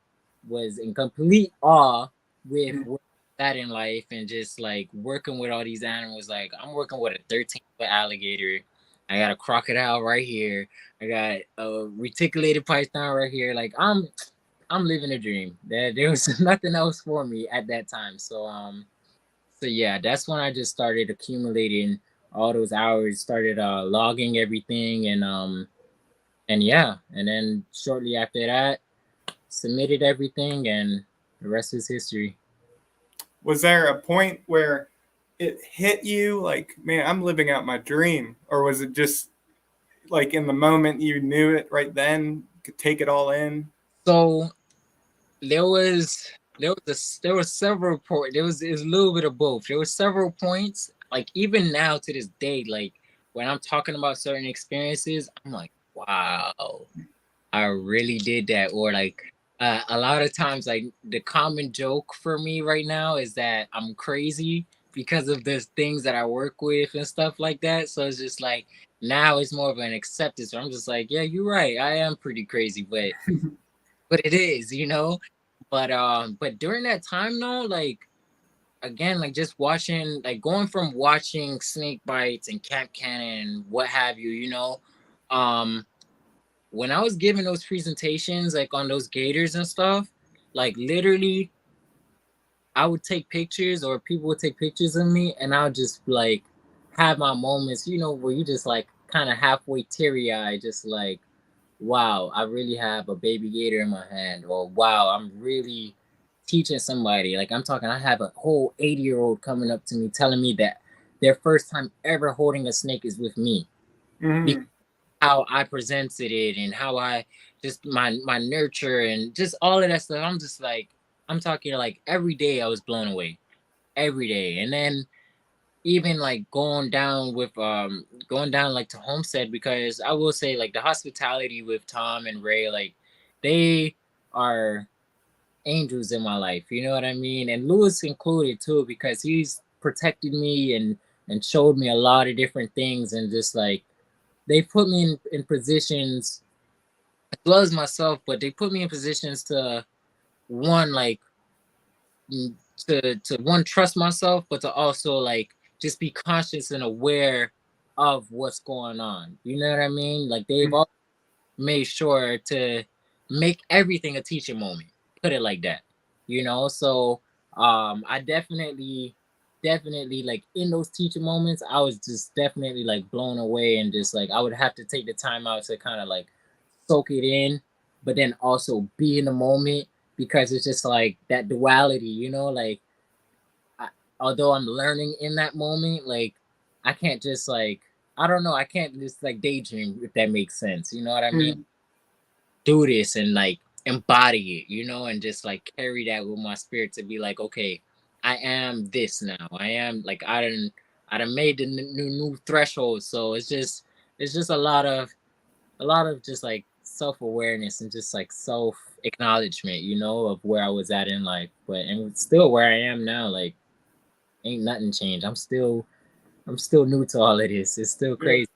[SPEAKER 1] was in complete awe with
[SPEAKER 2] Mm-hmm.
[SPEAKER 1] where that in life and just like working with all these animals. Like I'm working with a 13-foot alligator. I got a crocodile right here. I got a reticulated python right here. Like I'm living a dream. There was nothing else for me at that time. So yeah, that's when I just started accumulating all those hours, started logging everything and yeah, and then shortly after that submitted everything, and the rest is history.
[SPEAKER 2] Was there a point where it hit you like, man, I'm living out my dream, or was it just like in the moment you knew it right then, could take it all in?
[SPEAKER 1] So there was there was several points. It was a little bit of both. There were several points. Like even now to this day, like when I'm talking about certain experiences, I'm like, wow, I really did that. Or like A lot of times, like the common joke for me right now is that I'm crazy because of the things that I work with and stuff like that. So it's just like now it's more of an acceptance. Where I'm just like, yeah, you're right. I am pretty crazy, but it is, you know. But during that time though, like again, like just watching, like going from watching snake bites and Camp Cannon, what have you, you know, um, when I was giving those presentations, like on those gators and stuff, like literally, I would take pictures or people would take pictures of me, and I would just like have my moments, you know, where you just like kind of halfway teary eyed, just like, wow, I really have a baby gator in my hand, or wow, I'm really teaching somebody. Like I'm talking, I have a whole 80-year-old coming up to me telling me that their first time ever holding a snake is with me. Because
[SPEAKER 2] Mm-hmm.
[SPEAKER 1] how I presented it and how I just my nurture and just all of that stuff. I'm just like, I'm talking like every day I was blown away. Every day. And then even like going down like to Homestead, because I will say like the hospitality with Tom and Ray, like they are angels in my life, you know what I mean? And Lewis included too, because he's protected me and showed me a lot of different things, and just like they put me in positions as well as myself, but they put me in positions to one like to one trust myself, but to also like just be conscious and aware of what's going on. You know what I mean? Like they've all made sure to make everything a teaching moment. Put it like that. You know, so I definitely like in those teaching moments, I was just definitely like blown away, and just like I would have to take the time out to kind of like soak it in, but then also be in the moment, because it's just like that duality, you know, like I, although I'm learning in that moment, like I can't just like, I don't know, I can't just like daydream, if that makes sense. You know what I mean?
[SPEAKER 2] Mm-hmm.
[SPEAKER 1] Do this and like embody it, you know, and just like carry that with my spirit to be like, okay, I am this now. I am like I done made the new threshold. So it's just a lot of just like self awareness and just like self acknowledgement, you know, of where I was at in life. But and still where I am now, like ain't nothing changed. I'm still new to all of this. It's still
[SPEAKER 2] Yeah.
[SPEAKER 1] crazy.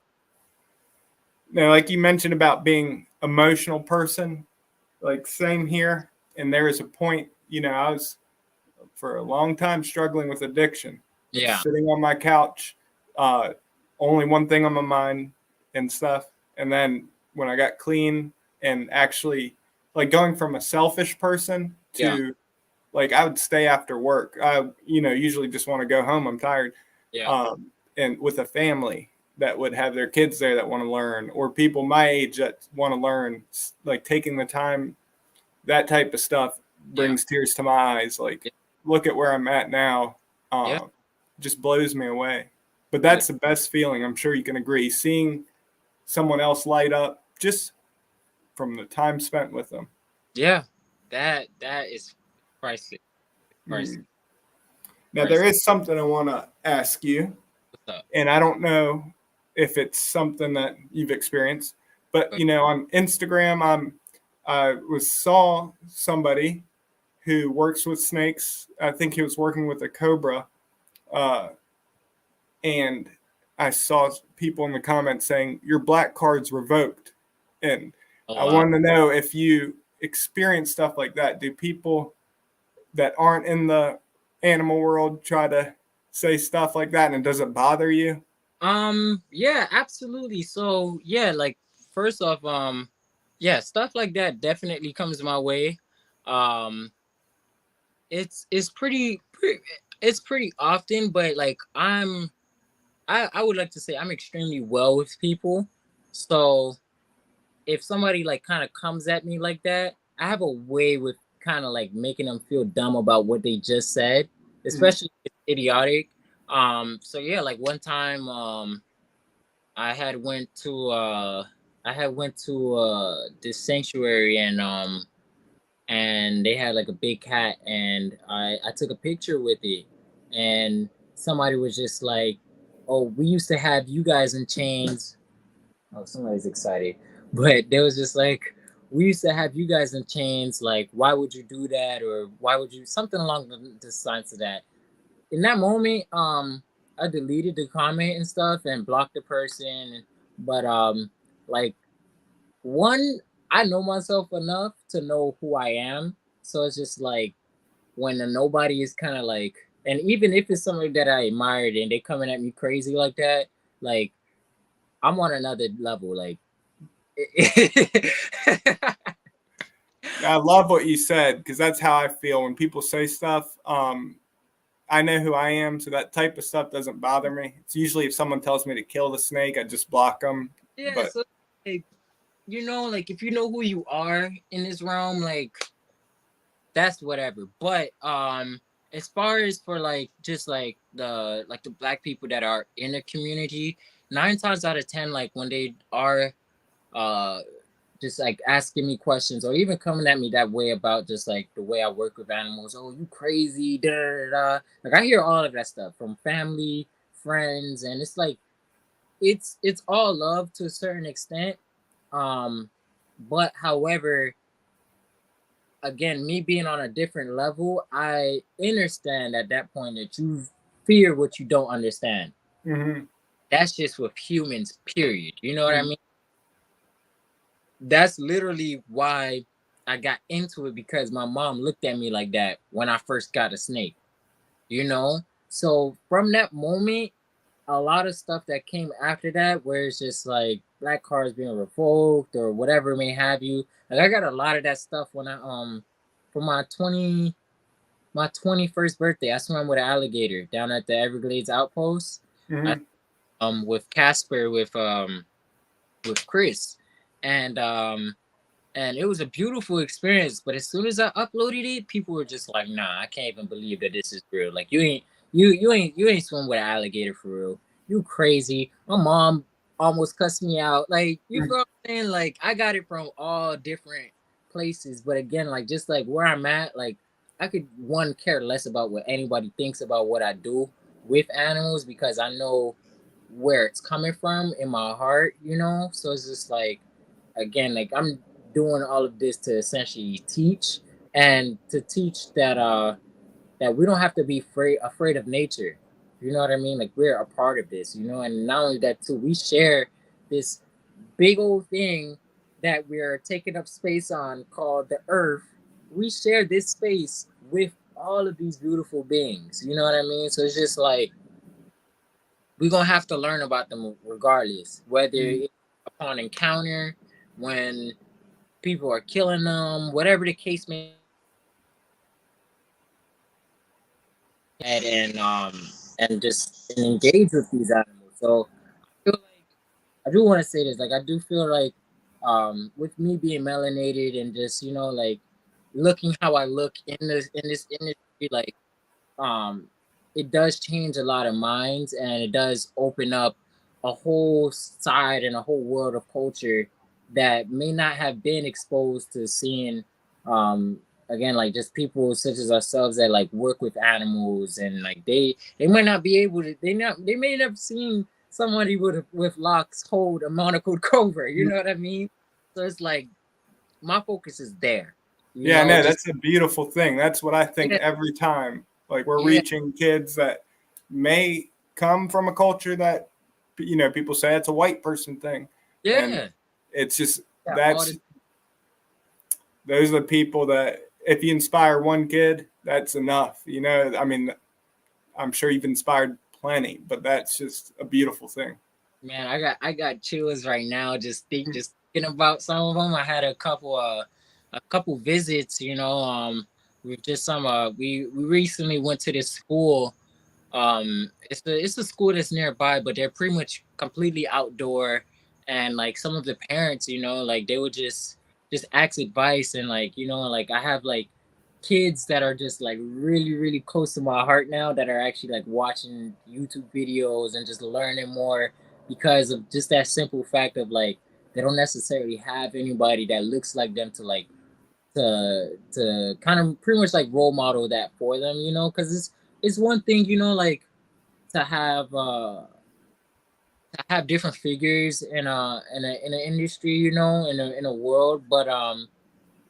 [SPEAKER 2] Now, like you mentioned about being emotional person, like same here. And there was a point, I was for a long time struggling with addiction, just
[SPEAKER 1] Yeah,
[SPEAKER 2] sitting on my couch, uh, only one thing on my mind and stuff. And then when I got clean and actually like going from a selfish person
[SPEAKER 1] yeah,
[SPEAKER 2] to like I would stay after work. I, usually just want to go home. I'm tired.
[SPEAKER 1] yeah,
[SPEAKER 2] And with a family that would have their kids there that want to learn, or people my age that want to learn, like taking the time, that type of stuff
[SPEAKER 1] yeah,
[SPEAKER 2] brings tears to my eyes. Like, look at where I'm at now.
[SPEAKER 1] yeah,
[SPEAKER 2] Uh, just blows me away. But
[SPEAKER 1] yeah,
[SPEAKER 2] that's the best feeling. I'm sure you can agree. Seeing someone else light up just from the time spent with them.
[SPEAKER 1] yeah. That is priceless. Priceless.
[SPEAKER 2] Mm. Now, there
[SPEAKER 1] Priceless.
[SPEAKER 2] is something I want to ask you,
[SPEAKER 1] What's up?
[SPEAKER 2] and I don't know if it's something that you've experienced, but on Instagram, I was saw somebody who works with snakes. I think he was working with a cobra, uh, and I saw people in the comments saying your black card's revoked, and
[SPEAKER 1] Oh
[SPEAKER 2] I
[SPEAKER 1] wow.
[SPEAKER 2] wanted to know if you experience stuff like that. Do people that aren't in the animal world try to say stuff like that, and it doesn't bother you?
[SPEAKER 1] Yeah, absolutely. So yeah, like first off, yeah, stuff like that definitely comes my way. Um, it's it's pretty often, but like I would like to say I'm extremely well with people. So if somebody like kind of comes at me like that, I have a way with kind of like making them feel dumb about what they just said,
[SPEAKER 2] Mm.
[SPEAKER 1] especially if it's idiotic. So yeah, like one time, I had went to this sanctuary, and they had like a big cat, and I took a picture with it, and somebody was just like, "Oh, we used to have you guys in chains." Oh, somebody's excited. But they was just like, we used to have you guys in chains. Like, why would you do that, or why would you something along the lines of that? In that moment, I deleted the comment and stuff and blocked the person. But like one, I know myself enough to know who I am, so it's just like when a nobody is kind of like, and even if it's somebody that I admired and they coming at me crazy like that, like I'm on another level. Like,
[SPEAKER 2] I love what you said because that's how I feel when people say stuff. I know who I am, so that type of stuff doesn't bother me. It's usually if someone tells me to kill the snake, I just block them.
[SPEAKER 1] yeah,
[SPEAKER 2] But
[SPEAKER 1] so like, like if you know who you are in this realm, like that's whatever. But as far as for like just like the black people that are in the community, 9 times out of 10, like when they are uh just like asking me questions or even coming at me that way about just like the way I work with animals. Oh, you crazy, da da da. Like I hear all of that stuff from family, friends, and it's like it's all love to a certain extent. Um, but however, again, me being on a different level, I understand at that point that you fear what you don't understand.
[SPEAKER 2] mm-hmm,
[SPEAKER 1] That's just with humans, period. You know what I
[SPEAKER 2] mm-hmm,
[SPEAKER 1] mean? That's literally why I got into it because my mom looked at me like that when I first got a snake, you know? So from that moment, a lot of stuff that came after that, where it's just like black cars being revoked or whatever may have you. Like I got a lot of that stuff when I for my 21st birthday, I swam with an alligator down at the Everglades outpost. I
[SPEAKER 2] mm-hmm.
[SPEAKER 1] with Casper with Chris. And and it was a beautiful experience. But as soon as I uploaded it, people were just like, "Nah, I can't even believe that this is real. Like you ain't swim with an alligator for real. You crazy." My mom almost cussed me out. Like you feel what I'm saying? Like I got it from all different places, but again, like just like where I'm at, like I could one care less about what anybody thinks about what I do with animals because I know where it's coming from in my heart, you know? So it's just like again, like I'm doing all of this to essentially teach and to teach that we don't have to be afraid of nature. You know what I mean? Like we're a part of this, you know, and not only that too, we share this big old thing that we're taking up space on called the earth. We share this space with all of these beautiful beings. You know what I mean? So it's just like we're gonna have to learn about them regardless, whether
[SPEAKER 2] Mm-hmm.
[SPEAKER 1] it's upon encounter, when people are killing them, whatever the case may be, and just and engage with these animals. So I feel like I do want to say this, like I do feel like with me being melanated and just like looking how I look in this industry, like um it does change a lot of minds and it does open up a whole side and a whole world of culture that may not have been exposed to seeing um again like just people such as ourselves that like work with animals and like they might not be able to they may have seen somebody with locks hold a monocled cobra, you know what I mean? So it's like my focus is there,
[SPEAKER 2] Yeah, no,
[SPEAKER 1] just
[SPEAKER 2] that's a beautiful thing. That's what I think
[SPEAKER 1] yeah,
[SPEAKER 2] every time. Like we're
[SPEAKER 1] yeah,
[SPEAKER 2] reaching kids that may come from a culture that people say it's a white person thing, and
[SPEAKER 1] yeah,
[SPEAKER 2] it's just
[SPEAKER 1] yeah, all
[SPEAKER 2] that's
[SPEAKER 1] this.
[SPEAKER 2] those are the people that if you inspire one kid, that's enough. I mean, I'm sure you've inspired plenty, but that's just a beautiful thing.
[SPEAKER 1] Man, I got chills right now just thinking about some of them. I had a couple visits, with just some we recently went to this school. It's a school that's nearby, but they're pretty much completely outdoor, and like some of the parents, like they would just ask advice, and like like I have like kids that are just like really really close to my heart now that are actually like watching YouTube videos and just learning more because of just that simple fact of like they don't necessarily have anybody that looks like them to like to kind of pretty much like role model that for them, because it's one thing, like to have I have different figures in a industry, you know, in a world, but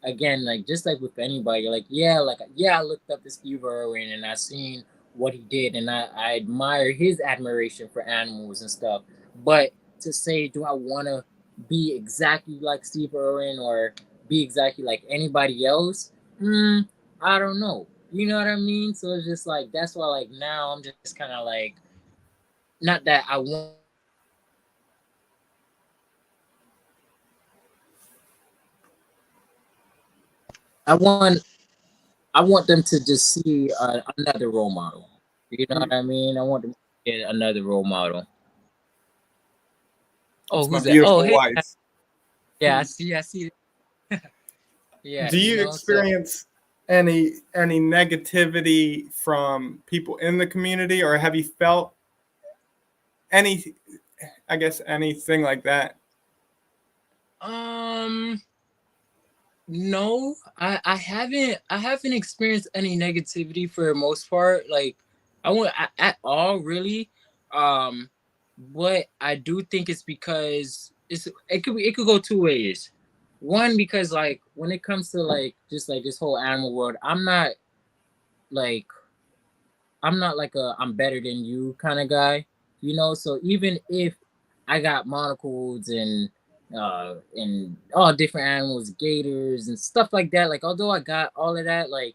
[SPEAKER 1] again, like just like with anybody, like yeah, I looked up to Steve Irwin and I seen what he did, and I admire his admiration for animals and stuff. But to say, do I want to be exactly like Steve Irwin or be exactly like anybody else? I don't know. You know what I mean? So it's just like that's why, like now I'm just kind of like, not that I want them to see I want I want them to just see another role model. You know what
[SPEAKER 2] Mm,
[SPEAKER 1] I mean? I want them to get another role model. Oh,
[SPEAKER 2] that's my
[SPEAKER 1] who's that? Oh,
[SPEAKER 2] beautiful
[SPEAKER 1] hey.
[SPEAKER 2] wife.
[SPEAKER 1] Yeah, I see. Yeah,
[SPEAKER 2] Do
[SPEAKER 1] you
[SPEAKER 2] you
[SPEAKER 1] know. So,
[SPEAKER 2] experience any negativity from people in the community, or have you felt any, I guess, anything like that?
[SPEAKER 1] um, no, I haven't experienced any negativity for the most part. Like, at all really. Um, but I do think it's because it could go two ways. One, because like when it comes to like just like this whole animal world, like I'm not like a I'm better than you kind of guy, you know. So even if I got monocles and all different animals, gators and stuff like that, like although I got all of that, like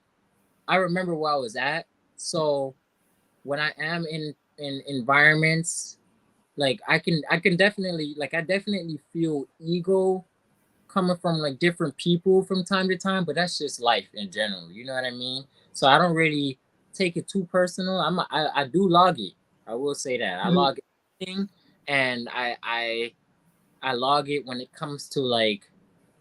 [SPEAKER 1] I remember where I was at. So when I am in environments, like I can definitely like I definitely feel ego coming from like different people from time to time, but that's just life in general. You know what I mean? So I don't really take it too personal. I do log it. I will say that I
[SPEAKER 2] Mhm.
[SPEAKER 1] log everything, and I log it when it comes to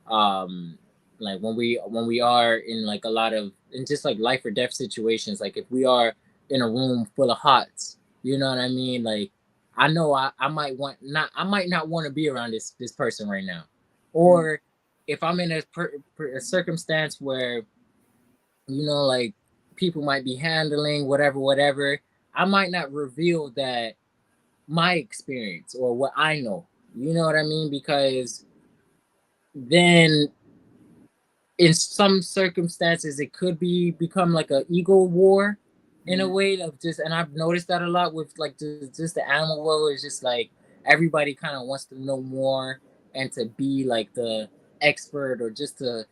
[SPEAKER 1] um like when we are in like a lot of in just like life or death situations. Like if we are in a room full of hots, you know what I mean? Like I know I might not want to be around this person right now,
[SPEAKER 2] Mm.
[SPEAKER 1] or if I'm in a circumstance where you know like people might be handling whatever, I might not reveal that my experience or what I know. You know what I mean? Because then in some circumstances it could become like a ego war in a
[SPEAKER 2] Mm.
[SPEAKER 1] way of just, and I've noticed that a lot with like just the animal world. Is just like everybody kind of wants to know more and to be like the expert, or just to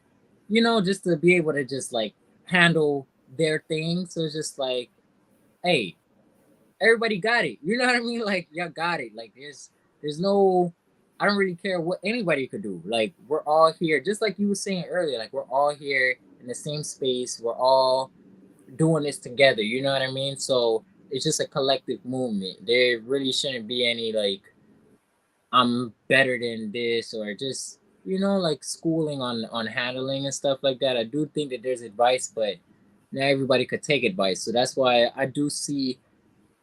[SPEAKER 1] just to be able to just like handle their thing. So it's just like, hey, everybody got it. You know what I mean? Like y'all got it. Like there's no, I don't really care what anybody could do. Like we're all here, just like you were saying earlier. Like we're all here in the same space. We're all doing this together. You know what I mean? So it's just a collective movement. There really shouldn't be any like I'm better than this, or just like schooling on handling and stuff like that. I do think that there's advice, but not everybody could take advice. So that's why I do see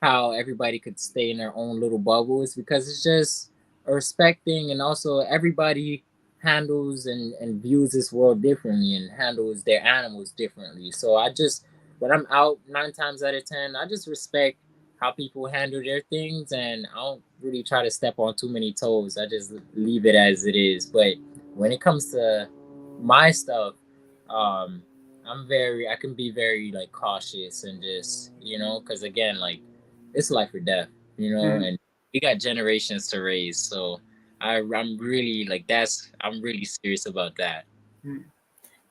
[SPEAKER 1] how everybody could stay in their own little bubbles, because it's just a respect thing, and also everybody handles and views this world differently and handles their animals differently. So I just, when I'm out 9 times out of 10, I just respect how people handle their things, and I don't really try to step on too many toes. I just leave it as it is. But when it comes to my stuff, um I can be very like cautious and just, because again, like it's life or death,
[SPEAKER 2] Mhm.
[SPEAKER 1] and we got generations to raise. So I'm really like I'm really serious about that.
[SPEAKER 2] Mhm.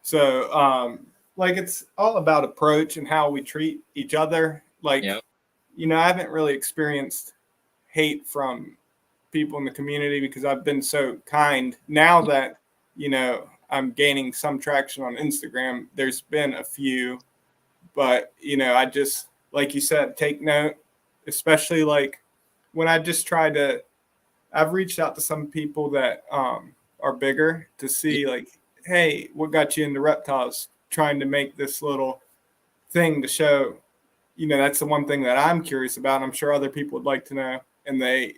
[SPEAKER 2] So, like, it's all about approach and how we treat each other.
[SPEAKER 1] Yep.
[SPEAKER 2] Like, I haven't really experienced hate from people in the community because I've been so kind. Now that, I'm gaining some traction on Instagram, there's been a few, but, I just, like you said, take note, especially like when I just try to, I've reached out to some people that are bigger to
[SPEAKER 1] Yeah.
[SPEAKER 2] see, like, hey, what got you into reptiles? Trying to make this little thing to show, that's the one thing that I'm curious about. I'm sure other people would like to know. And they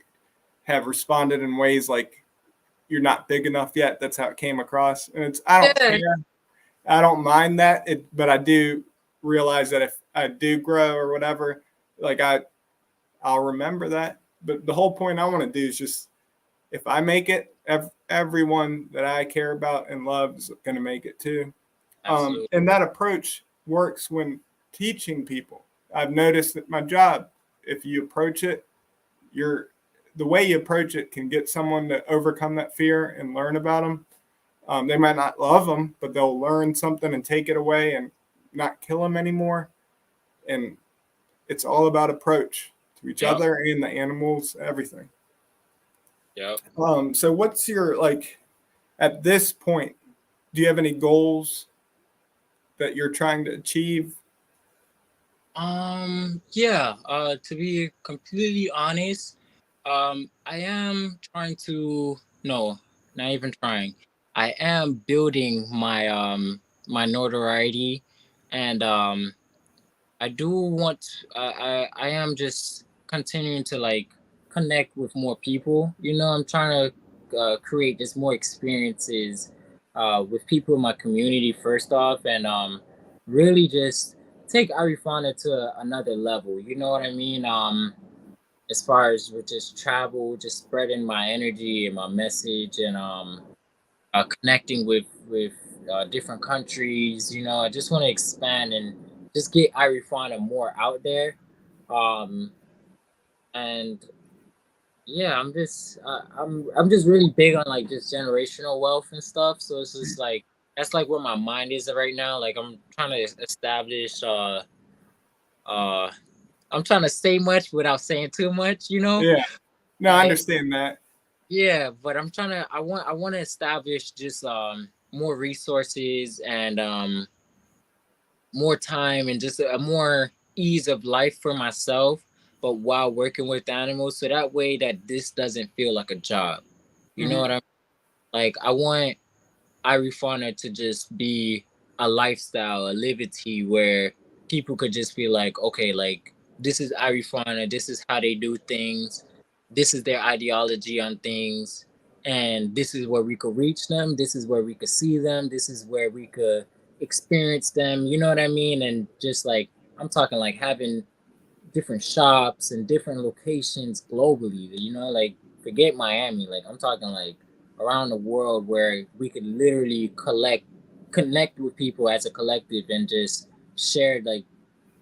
[SPEAKER 2] have responded in ways like, you're not big enough yet. That's how it came across. And I don't
[SPEAKER 1] Yeah.
[SPEAKER 2] care. I don't mind that. But I do realize that if I do grow or whatever, like I'll remember that. but the whole point I want to do is just, if I make it, everyone that I care about and love is going to make it too.
[SPEAKER 1] Absolutely.
[SPEAKER 2] And that approach works when teaching people. I've noticed that my job, if you approach it, you're the way you approach it can get someone to overcome that fear and learn about them. They might not love them, but they'll learn something and take it away and not kill them anymore. And it's all about approach to each
[SPEAKER 1] Yep.
[SPEAKER 2] other and the animals, everything.
[SPEAKER 1] Yep.
[SPEAKER 2] So what's your, like, at this point, do you have any goals that you're trying to achieve?
[SPEAKER 1] Yeah, to be completely honest, I am trying to, no, not even trying. I am building my notoriety, and I do want, I am just continuing to like connect with more people. You know, I'm trying to create just more experiences with people in my community first off, and really just take IrieFauna to another level. You know what I mean? As far as with just travel, just spreading my energy and my message, and connecting with different countries. You know, I just want to expand and just get IrieFauna more out there. Um, and yeah, I'm just really big on like just generational wealth and stuff. So it's just like that's like where my mind is right now. Like I'm trying to establish uh I'm trying to say much without saying too much, you know?
[SPEAKER 2] Yeah, no, I
[SPEAKER 1] Like
[SPEAKER 2] understand that.
[SPEAKER 1] yeah, but I want to establish just more resources and more time and just a more ease of life for myself, but while working with animals, so that way that this doesn't feel like a job. You know
[SPEAKER 2] Mm-hmm.
[SPEAKER 1] what I'm like? I want IrieFauna to just be a lifestyle, a liberty where people could just be like, okay, like this is IrieFauna, this is how they do things, this is their ideology on things, and this is where we could reach them, this is where we could see them, this is where we could experience them, you know what I mean? And just like I'm talking like having different shops and different locations globally. You know, like forget Miami. Like I'm talking like around the world where we could literally connect with people as a collective and just share like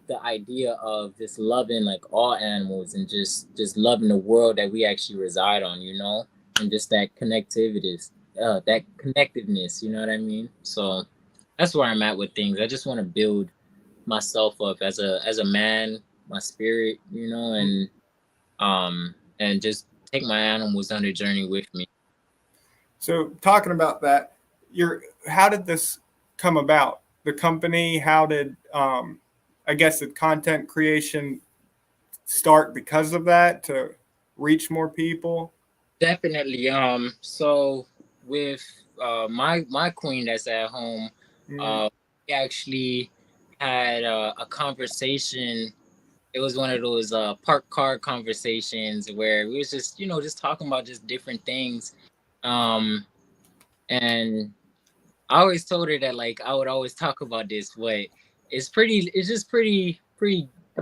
[SPEAKER 1] the idea of just loving like all animals and just loving the world that we actually reside on. You know, and just that that connectiveness. You know what I mean? So that's where I'm at with things. I just want to build myself up as a man, my spirit, you know, and just take my animals on the journey with me.
[SPEAKER 2] So talking about that, how did this come about? The company, how did I guess the content creation start because of that to reach more people?
[SPEAKER 1] Definitely. So with my queen that's at home,
[SPEAKER 2] Mm,
[SPEAKER 1] uh, we actually had a conversation. It was one of those park car conversations where we was just just talking about just different things. Um, and I always told her that like I would always talk about this, but it's just pretty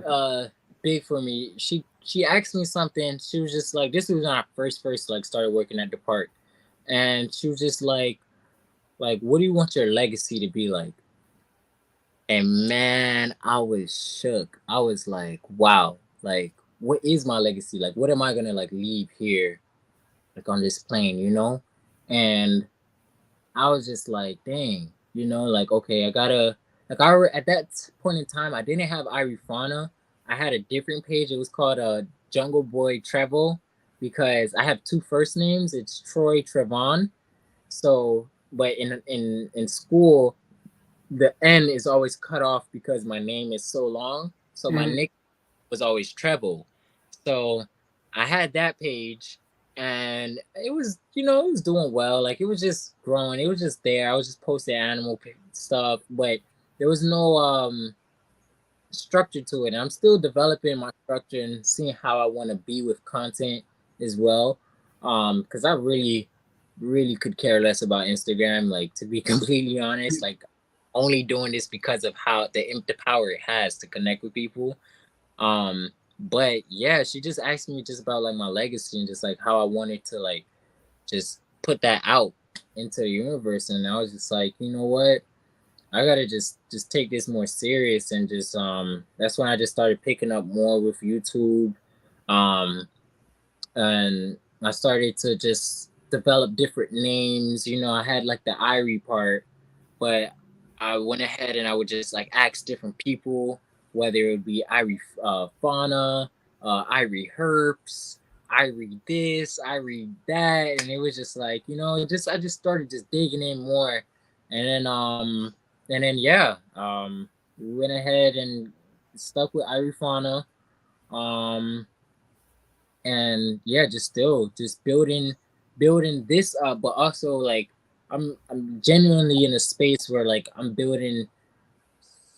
[SPEAKER 1] uh big for me. She asked me something. She was just like this was when I first like started working at the park. And she was just like what do you want your legacy to be like? And man, I was shook. I was like, wow, like what is my legacy? Like what am I gonna like leave here like on this plane, you know? And I was just like, dang, like okay, I gotta like at that point in time, I didn't have IrieFauna. I had a different page. It was called Jungle Boy Trevo because I have two first names. It's Troy Trevon. So, but in school, the N is always cut off because my name is so long. So my
[SPEAKER 2] mm,
[SPEAKER 1] nick was always Treble. So I had that page and it was, it was doing well. Like it was just growing. It was just there. I was just posting stuff, but there was no structure to it. And I'm still developing my structure and seeing how I want to be with content as well. Because I really could care less about Instagram, like to be completely honest. Like only doing this because of how the power it has to connect with people. Um But yeah, she just asked me just about like my legacy and just like how I wanted to like just put that out into the universe. And I was just like, you know what? I gotta just take this more serious and just that's when I just started picking up more with YouTube. Um and I started to just develop different names. You know, I had like the Irie part, but I went ahead and I would just like ask different people whether it would be IrieFauna, IrieHerps, Irie this, Irie that, and it was just like, you know, just I just started just digging in more, and then yeah, we went ahead and stuck with IrieFauna. Um, and yeah, just still just building this up, but also like I'm genuinely in a space where like I'm building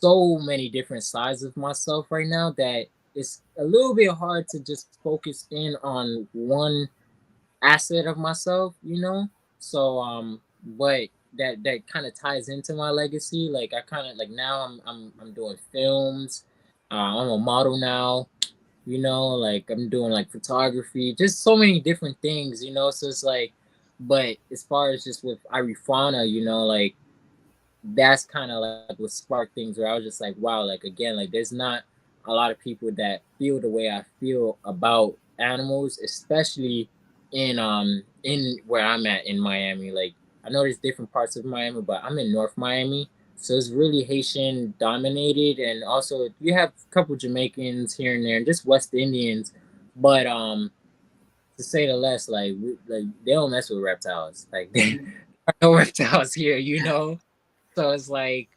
[SPEAKER 1] so many different sides of myself right now that it's a little bit hard to just focus in on one asset of myself, you know. So but that kind of ties into my legacy. Like I kind of like now I'm doing films. I'm a model now, you know, like I'm doing like photography, just so many different things, you know. So it's like, but as far as just with IrieFauna, you know, like that's kind of like what sparked things where I was just like, wow, like again, like there's not a lot of people that feel the way I feel about animals, especially in where I'm at in Miami. Like I know there's different parts of Miami, but I'm in North Miami. So it's really Haitian dominated, and also you have a couple Jamaicans here and there, and just West Indians. But to say the less, like they don't mess with reptiles. Like there are no reptiles here, you know. So it's like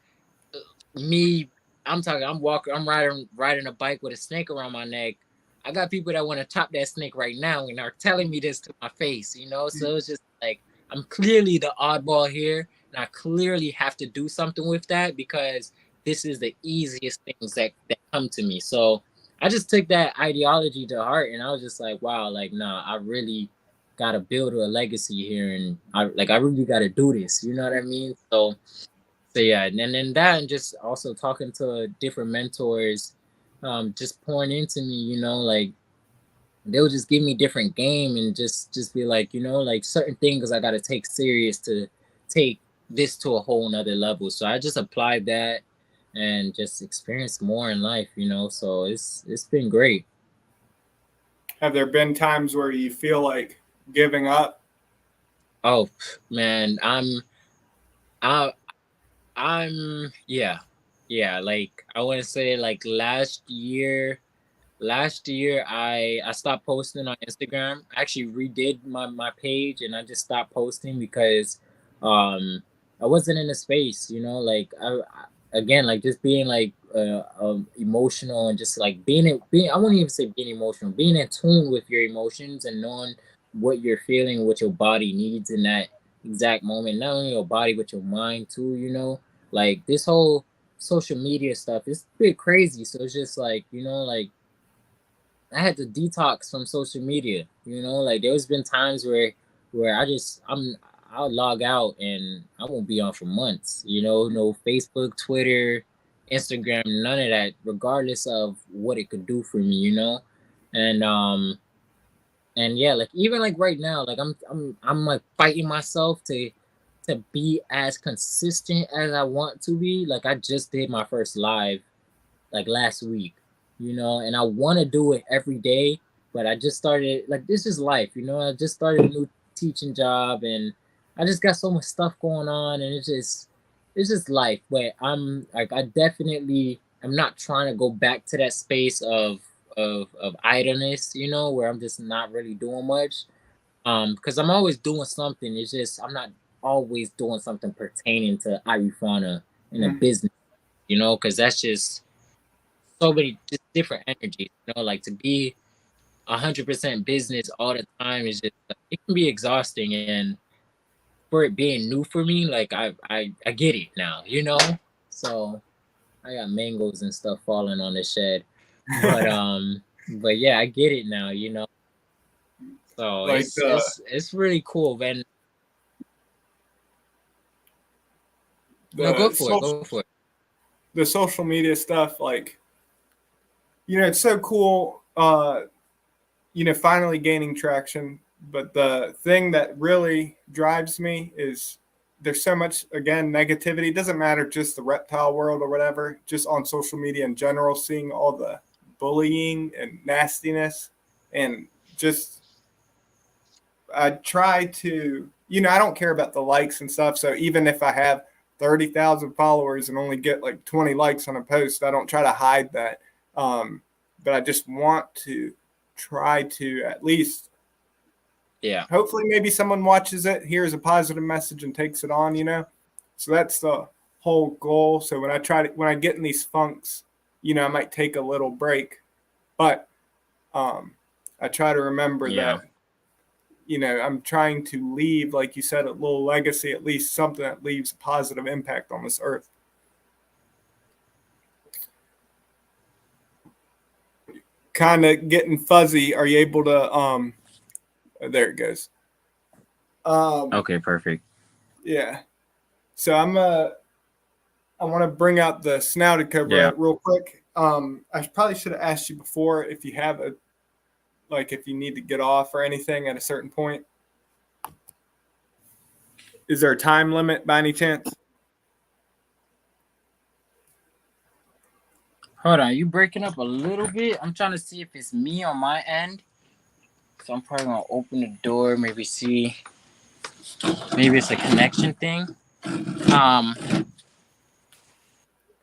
[SPEAKER 1] me, I'm talking, I'm walking, I'm riding a bike with a snake around my neck. I got people that want to chop that snake right now and are telling me this to my face, you know. So it's just like I'm clearly the oddball here, and I clearly have to do something with that because this is the easiest things that come to me. So I just took that ideology to heart, and I was just like, wow, like nah, I really gotta build a legacy here, and I really gotta do this. You know what I mean? So yeah, and then that, and just also talking to different mentors, just pouring into me, you know, like they'll just give me different game and just be like, you know, like certain things I gotta take serious to take this to a whole nother level. So I just applied that and just experienced more in life, you know. So it's been great.
[SPEAKER 2] Have there been times where you feel like giving up?
[SPEAKER 1] Oh man, I I'm yeah, like I want to say like last year I stopped posting on Instagram. I actually redid my page and I just stopped posting because um I wasn't in a space, you know, like again, like just being like emotional and just like being I wouldn't even say being emotional, being in tune with your emotions and knowing what you're feeling, what your body needs in that exact moment, not only your body but your mind too, you know. Like this whole social media stuff is a bit crazy. So it's just like, you know, like I had to detox from social media. You know, like there's been times where I'll log out and I won't be on for months. You know, no Facebook, Twitter, Instagram, none of that, regardless of what it could do for me. You know, and and yeah, like even like right now, like I'm like fighting myself to be as consistent as I want to be. Like I just did my first live like last week, you know, and I want to do it every day, but I just started like this is life, you know. I just started a new teaching job, and I just got so much stuff going on, and it's just life. But I'm like I definitely I'm not trying to go back to that space of idleness, you know, where I'm just not really doing much. Because I'm always doing something. It's just I'm not always doing something pertaining to IrieFauna in a
[SPEAKER 2] Mm.
[SPEAKER 1] business, you know, because that's just so many just different energies. You know, like to be 100% business all the time is just it can be exhausting. And for it being new for me, like I get it now. You know, so I got mangoes and stuff falling on the shed, but yeah, I get it now. You know, so
[SPEAKER 2] Like
[SPEAKER 1] it's really cool, man. No, go
[SPEAKER 2] the
[SPEAKER 1] for it.
[SPEAKER 2] social
[SPEAKER 1] Go for it.
[SPEAKER 2] the social media stuff, like, it's so cool finally gaining traction. But the thing that really drives me is there's so much, again, negativity. It doesn't matter just the reptile world or whatever, just on social media in general, seeing all the bullying and nastiness. And just, I try to, I don't care about the likes and stuff. So even if I have 30,000 followers and only get like 20 likes on a post, I don't try to hide that. But I just want to try to at least,
[SPEAKER 1] Yeah.
[SPEAKER 2] hopefully, maybe someone watches it, hears a positive message, and takes it on. So that's the whole goal. So when I get in these funks, I might take a little break, but I try to remember
[SPEAKER 1] Yeah.
[SPEAKER 2] that, I'm trying to leave, like you said, a little legacy, at least something that leaves a positive impact on this earth. Kind of getting fuzzy. Are you able to? There it goes.
[SPEAKER 1] Okay, perfect.
[SPEAKER 2] Yeah. So I want to bring out the snouted
[SPEAKER 1] Yeah.
[SPEAKER 2] cobra real quick. I probably should have asked you before if you have if you need to get off or anything at a certain point. Is there a time limit by any chance?
[SPEAKER 1] Hold on, you breaking up a little bit. I'm trying to see if it's me on my end. So I'm probably gonna open the door, maybe see. Maybe it's a connection thing. Um,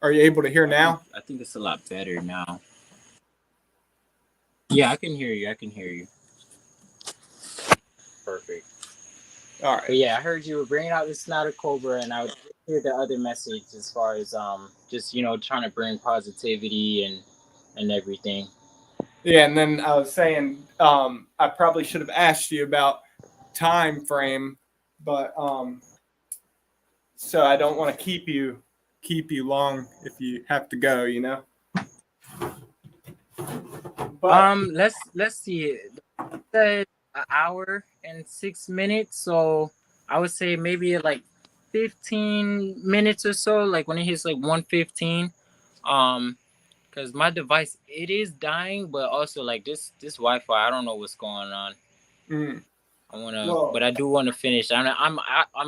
[SPEAKER 2] Are you able to hear
[SPEAKER 1] I think
[SPEAKER 2] now?
[SPEAKER 1] I think it's a lot better now. Yeah, I can hear you. I can hear you. Perfect.
[SPEAKER 2] All
[SPEAKER 1] But
[SPEAKER 2] right.
[SPEAKER 1] yeah, I heard you were bringing out the snouted cobra, and I would hear the other message as far as just trying to bring positivity and everything.
[SPEAKER 2] Yeah, and then I was saying I probably should have asked you about time frame, but so I don't want to keep you long if you have to go. But
[SPEAKER 1] Let's see. It said an hour and 6 minutes, so I would say maybe like 15 minutes or so. Like when it hits like 1:15. Um, because my device it is dying, but also like this Wi-Fi, I don't know what's going on.
[SPEAKER 2] mm,
[SPEAKER 1] But
[SPEAKER 2] well,
[SPEAKER 1] I do want to finish. I'm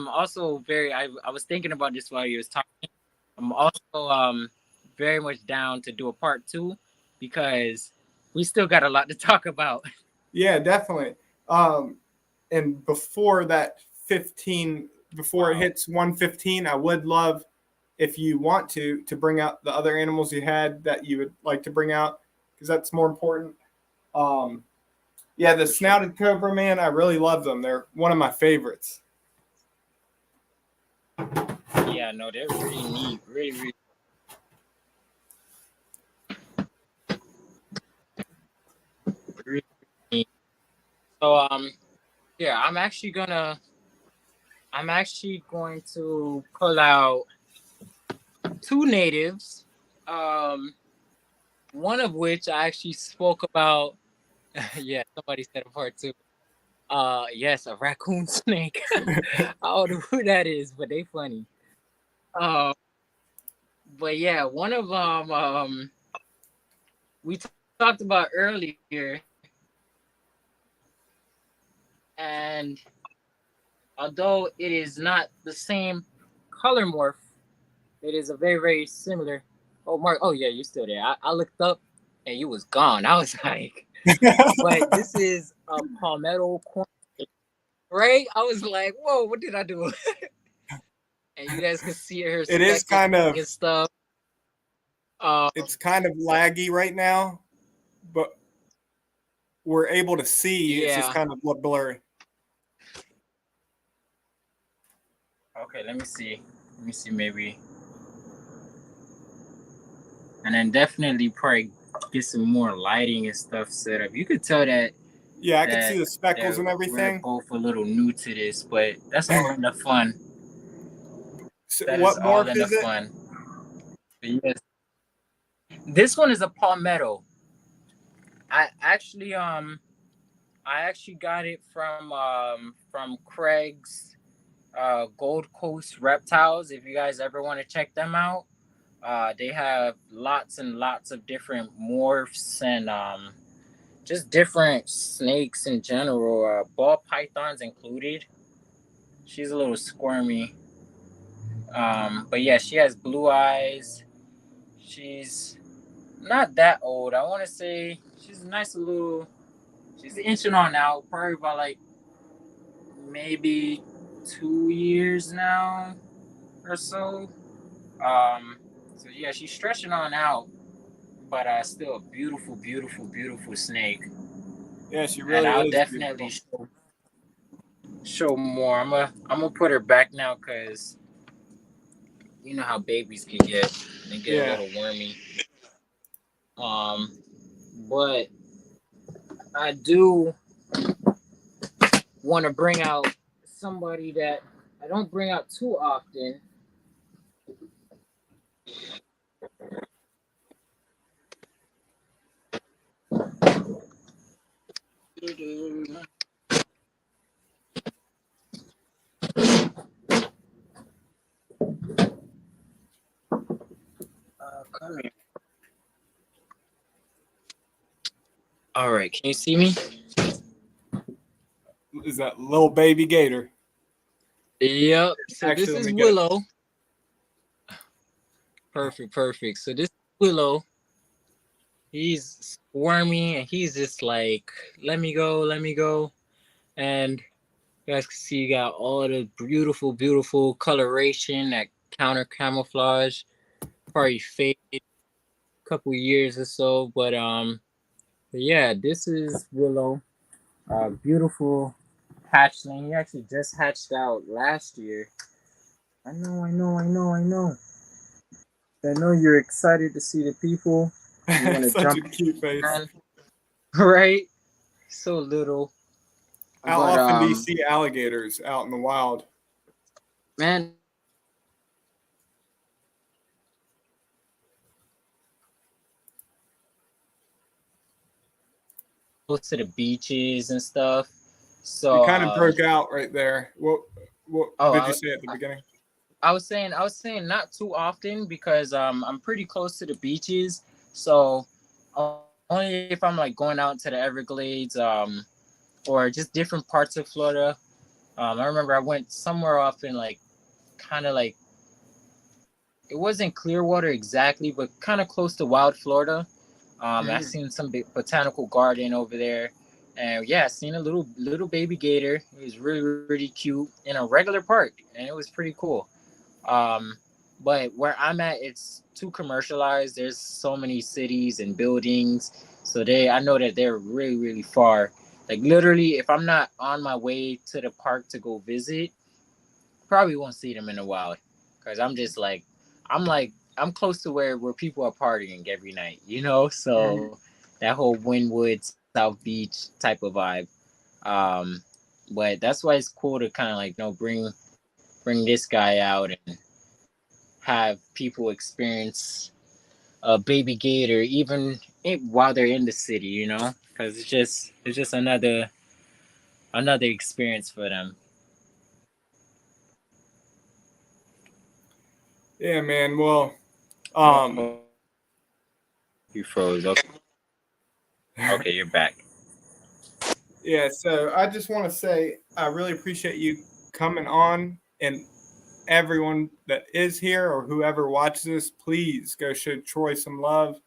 [SPEAKER 1] also I was thinking about this while you was talking. I'm also very much down to do a part two because we still got a lot to talk about.
[SPEAKER 2] yeah, definitely. And before that 15, before it
[SPEAKER 1] Wow.
[SPEAKER 2] hits 115, I would love, if you want to bring out the other animals you had that you would like to bring out, because that's more important. Um, yeah, the
[SPEAKER 1] For sure.
[SPEAKER 2] snouted cobra, man, I really love them. They're one of my favorites.
[SPEAKER 1] Yeah, no, they're really neat. Really, really. Really neat. So yeah, I'm actually going to pull out two natives. Um, one of which I actually spoke about. Yeah, somebody said a part two. Yes, a raccoon snake. I don't know who that is, but they funny. Uh, but yeah, one of them we talked about earlier, and although it is not the same color morph, it is a very very similar. Oh Mark, oh yeah, you're still there. I looked up and you was gone. I was like, but this is a palmetto corn, right? I was like, whoa, what did I do? And you guys can see her
[SPEAKER 2] It is
[SPEAKER 1] speckling
[SPEAKER 2] kind of
[SPEAKER 1] and stuff. Um,
[SPEAKER 2] it's kind of laggy right now, but we're able to see. It's just
[SPEAKER 1] yeah.
[SPEAKER 2] kind of blurry.
[SPEAKER 1] Okay, let me see. Let me see, maybe. And then definitely probably get some more lighting and stuff set up. You could tell
[SPEAKER 2] Yeah, I could see
[SPEAKER 1] that
[SPEAKER 2] the speckles and
[SPEAKER 1] we're
[SPEAKER 2] everything.
[SPEAKER 1] both a little new to this, but that's all in the fun.
[SPEAKER 2] So
[SPEAKER 1] That is
[SPEAKER 2] what
[SPEAKER 1] all
[SPEAKER 2] morph
[SPEAKER 1] in the
[SPEAKER 2] is it?
[SPEAKER 1] fun. But yes, this one is a palmetto. I actually I actually got it from Craig's Gold Coast Reptiles. If you guys ever want to check them out, they have lots and lots of different morphs and just different snakes in general, ball pythons included. She's a little squirmy. But yeah, she has blue eyes. She's not that old. I want to say she's a nice little. She's inching on out, probably about like maybe 2 years now or so. Um, so yeah, she's stretching on out, but still a beautiful, beautiful, beautiful snake.
[SPEAKER 2] Yeah, she
[SPEAKER 1] And
[SPEAKER 2] really
[SPEAKER 1] I'll
[SPEAKER 2] is
[SPEAKER 1] definitely
[SPEAKER 2] beautiful.
[SPEAKER 1] show more. I'm gonna put her back now because you know how babies can get. They get a
[SPEAKER 2] Yeah.
[SPEAKER 1] little wormy. Um, but I do want to bring out somebody that I don't bring out too often. Come here. All right, can you see me?
[SPEAKER 2] Is that little baby gator?
[SPEAKER 1] Yep. So
[SPEAKER 2] Actually,
[SPEAKER 1] this
[SPEAKER 2] let
[SPEAKER 1] is
[SPEAKER 2] me get it.
[SPEAKER 1] Willow. Perfect, perfect. So this is Willow. He's squirmy and he's just like, let me go, let me go. And you guys can see you got all the beautiful, beautiful coloration, that counter camouflage. Probably faded a couple years or so, but yeah, this is Willow. Beautiful hatchling. He actually just hatched out last year. I know, I know, I know, I know. I know you're excited to see the people. You want to
[SPEAKER 2] Such
[SPEAKER 1] jump
[SPEAKER 2] a cute face.
[SPEAKER 1] in, right? So little,
[SPEAKER 2] How
[SPEAKER 1] but
[SPEAKER 2] often do you see alligators out in the wild?
[SPEAKER 1] man, close to the beaches and stuff.
[SPEAKER 2] You
[SPEAKER 1] So,
[SPEAKER 2] kind of broke out right there. What
[SPEAKER 1] oh,
[SPEAKER 2] did you say at the beginning?
[SPEAKER 1] I was saying not too often because I'm pretty close to the beaches. So only if I'm like going out to the Everglades, or just different parts of Florida. I remember I went somewhere off in like kind of like it wasn't Clearwater exactly, but kind of close to Wild Florida. I
[SPEAKER 2] Mm.
[SPEAKER 1] seen some big botanical garden over there, and yeah, I seen a little baby gator. It was really really cute in a regular park, and it was pretty cool. Um, but where I'm at, it's too commercialized. There's so many cities and buildings, so I know that they're really really far. Like literally, if I'm not on my way to the park to go visit, probably won't see them in a while, because I'm like I'm close to where people are partying every night, you know.
[SPEAKER 2] Mm.
[SPEAKER 1] So that whole Wynwood South Beach type of vibe. Um, but that's why it's cool to kind of like bring this guy out and have people experience a baby gator even while they're in the city, you know, because it's just another experience for them.
[SPEAKER 2] Yeah, man. Well,
[SPEAKER 1] Oh,
[SPEAKER 2] um,
[SPEAKER 1] you froze. Okay, okay, you're back.
[SPEAKER 2] yeah. So I just want to say I really appreciate you coming on, and everyone that is here or whoever watches this, please go show Troy some love.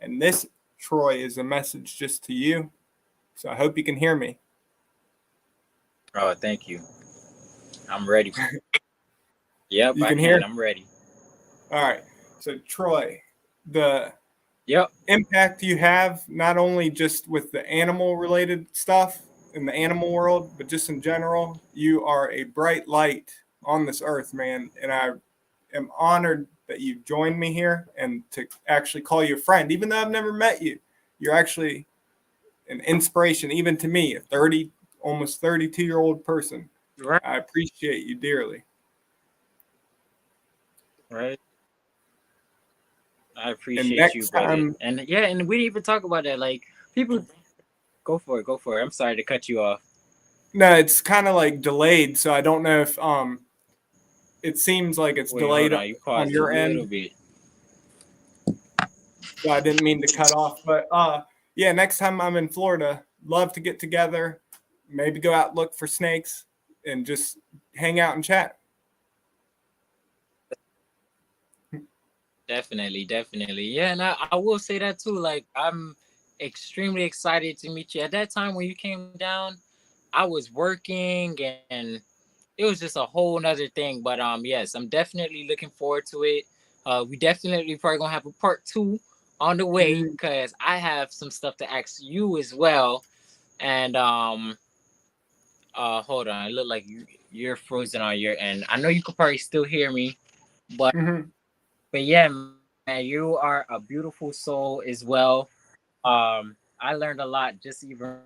[SPEAKER 2] And this, Troy, is a message just to you. So I hope you can hear me.
[SPEAKER 1] Oh, thank you. I'm ready. Yep,
[SPEAKER 2] You
[SPEAKER 1] I
[SPEAKER 2] can hear?
[SPEAKER 1] can. I'm ready.
[SPEAKER 2] All right. So, Troy, the
[SPEAKER 1] Yep.
[SPEAKER 2] impact you have, not only just with the animal related stuff in the animal world, but just in general, you are a bright light on this earth, man. And I am honored that you joined me here and to actually call you a friend, even though I've never met you. You're actually an inspiration, even to me, a 30, almost 32-year-old person.
[SPEAKER 1] Right.
[SPEAKER 2] I appreciate you dearly.
[SPEAKER 1] Right. I
[SPEAKER 2] And
[SPEAKER 1] appreciate you,
[SPEAKER 2] next
[SPEAKER 1] brother.
[SPEAKER 2] time,
[SPEAKER 1] And yeah, and we didn't even talk about that. Like people, go for it. Go for it. I'm sorry to cut you off.
[SPEAKER 2] no, it's kind of like delayed, so I don't know if it seems like it's
[SPEAKER 1] Wait, hold
[SPEAKER 2] delayed
[SPEAKER 1] on. You
[SPEAKER 2] on
[SPEAKER 1] paused a
[SPEAKER 2] your
[SPEAKER 1] little
[SPEAKER 2] end.
[SPEAKER 1] bit.
[SPEAKER 2] So I didn't mean to cut off, but yeah, next time I'm in Florida, love to get together, maybe go out look for snakes, and just hang out and chat.
[SPEAKER 1] Definitely, definitely. Yeah, and I will say that too. Like, I'm extremely excited to meet you. At that time when you came down, I was working and it was just a whole nother thing. But yes, I'm definitely looking forward to it. We definitely probably gonna have a part two on the way
[SPEAKER 2] Mm-hmm.
[SPEAKER 1] because I have some stuff to ask you as well. And hold on, it look like you're frozen on your end. I know you could probably still hear me, but
[SPEAKER 2] Mm-hmm.
[SPEAKER 1] yeah, man, you are a beautiful soul as well. I learned a lot just even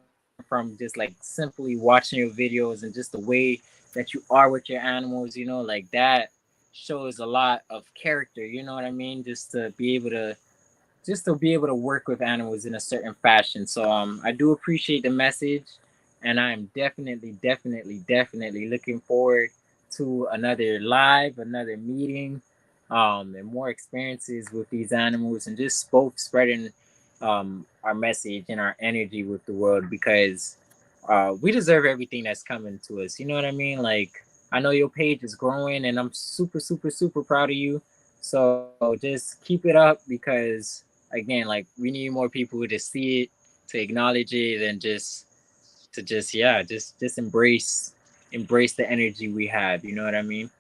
[SPEAKER 1] from just like simply watching your videos and just the way that you are with your animals, like that shows a lot of character, you know what I mean? Just to be able to work with animals in a certain fashion. So I do appreciate the message, and I'm definitely looking forward to another live, another meeting, and more experiences with these animals, and just both spreading our message and our energy with the world because we deserve everything that's coming to us. You know what I mean? Like I know your page is growing, and I'm super proud of you. So just keep it up because again, like we need more people to see it, to acknowledge it, and just to just yeah, just embrace the energy we have. You know what I mean?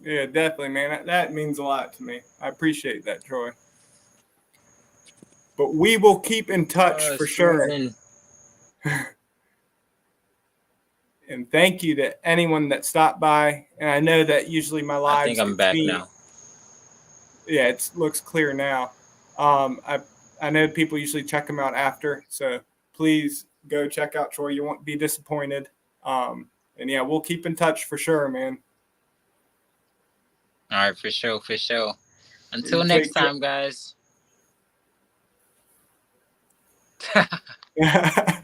[SPEAKER 2] Yeah, definitely, man. That means a lot to me. I appreciate that, Troy. But we will keep in touch for sure.
[SPEAKER 1] Frozen.
[SPEAKER 2] And thank you to anyone that stopped by. And I know that usually my
[SPEAKER 1] I think
[SPEAKER 2] lives
[SPEAKER 1] I'm
[SPEAKER 2] can
[SPEAKER 1] back
[SPEAKER 2] be,
[SPEAKER 1] now.
[SPEAKER 2] yeah, it looks clear now. I know people usually check them out after, so please go check out Troy. You won't be disappointed. Um, and yeah, we'll keep in touch for sure, man.
[SPEAKER 1] All right, for sure, for sure.
[SPEAKER 2] You
[SPEAKER 1] Until next
[SPEAKER 2] take
[SPEAKER 1] time, guys.
[SPEAKER 2] care.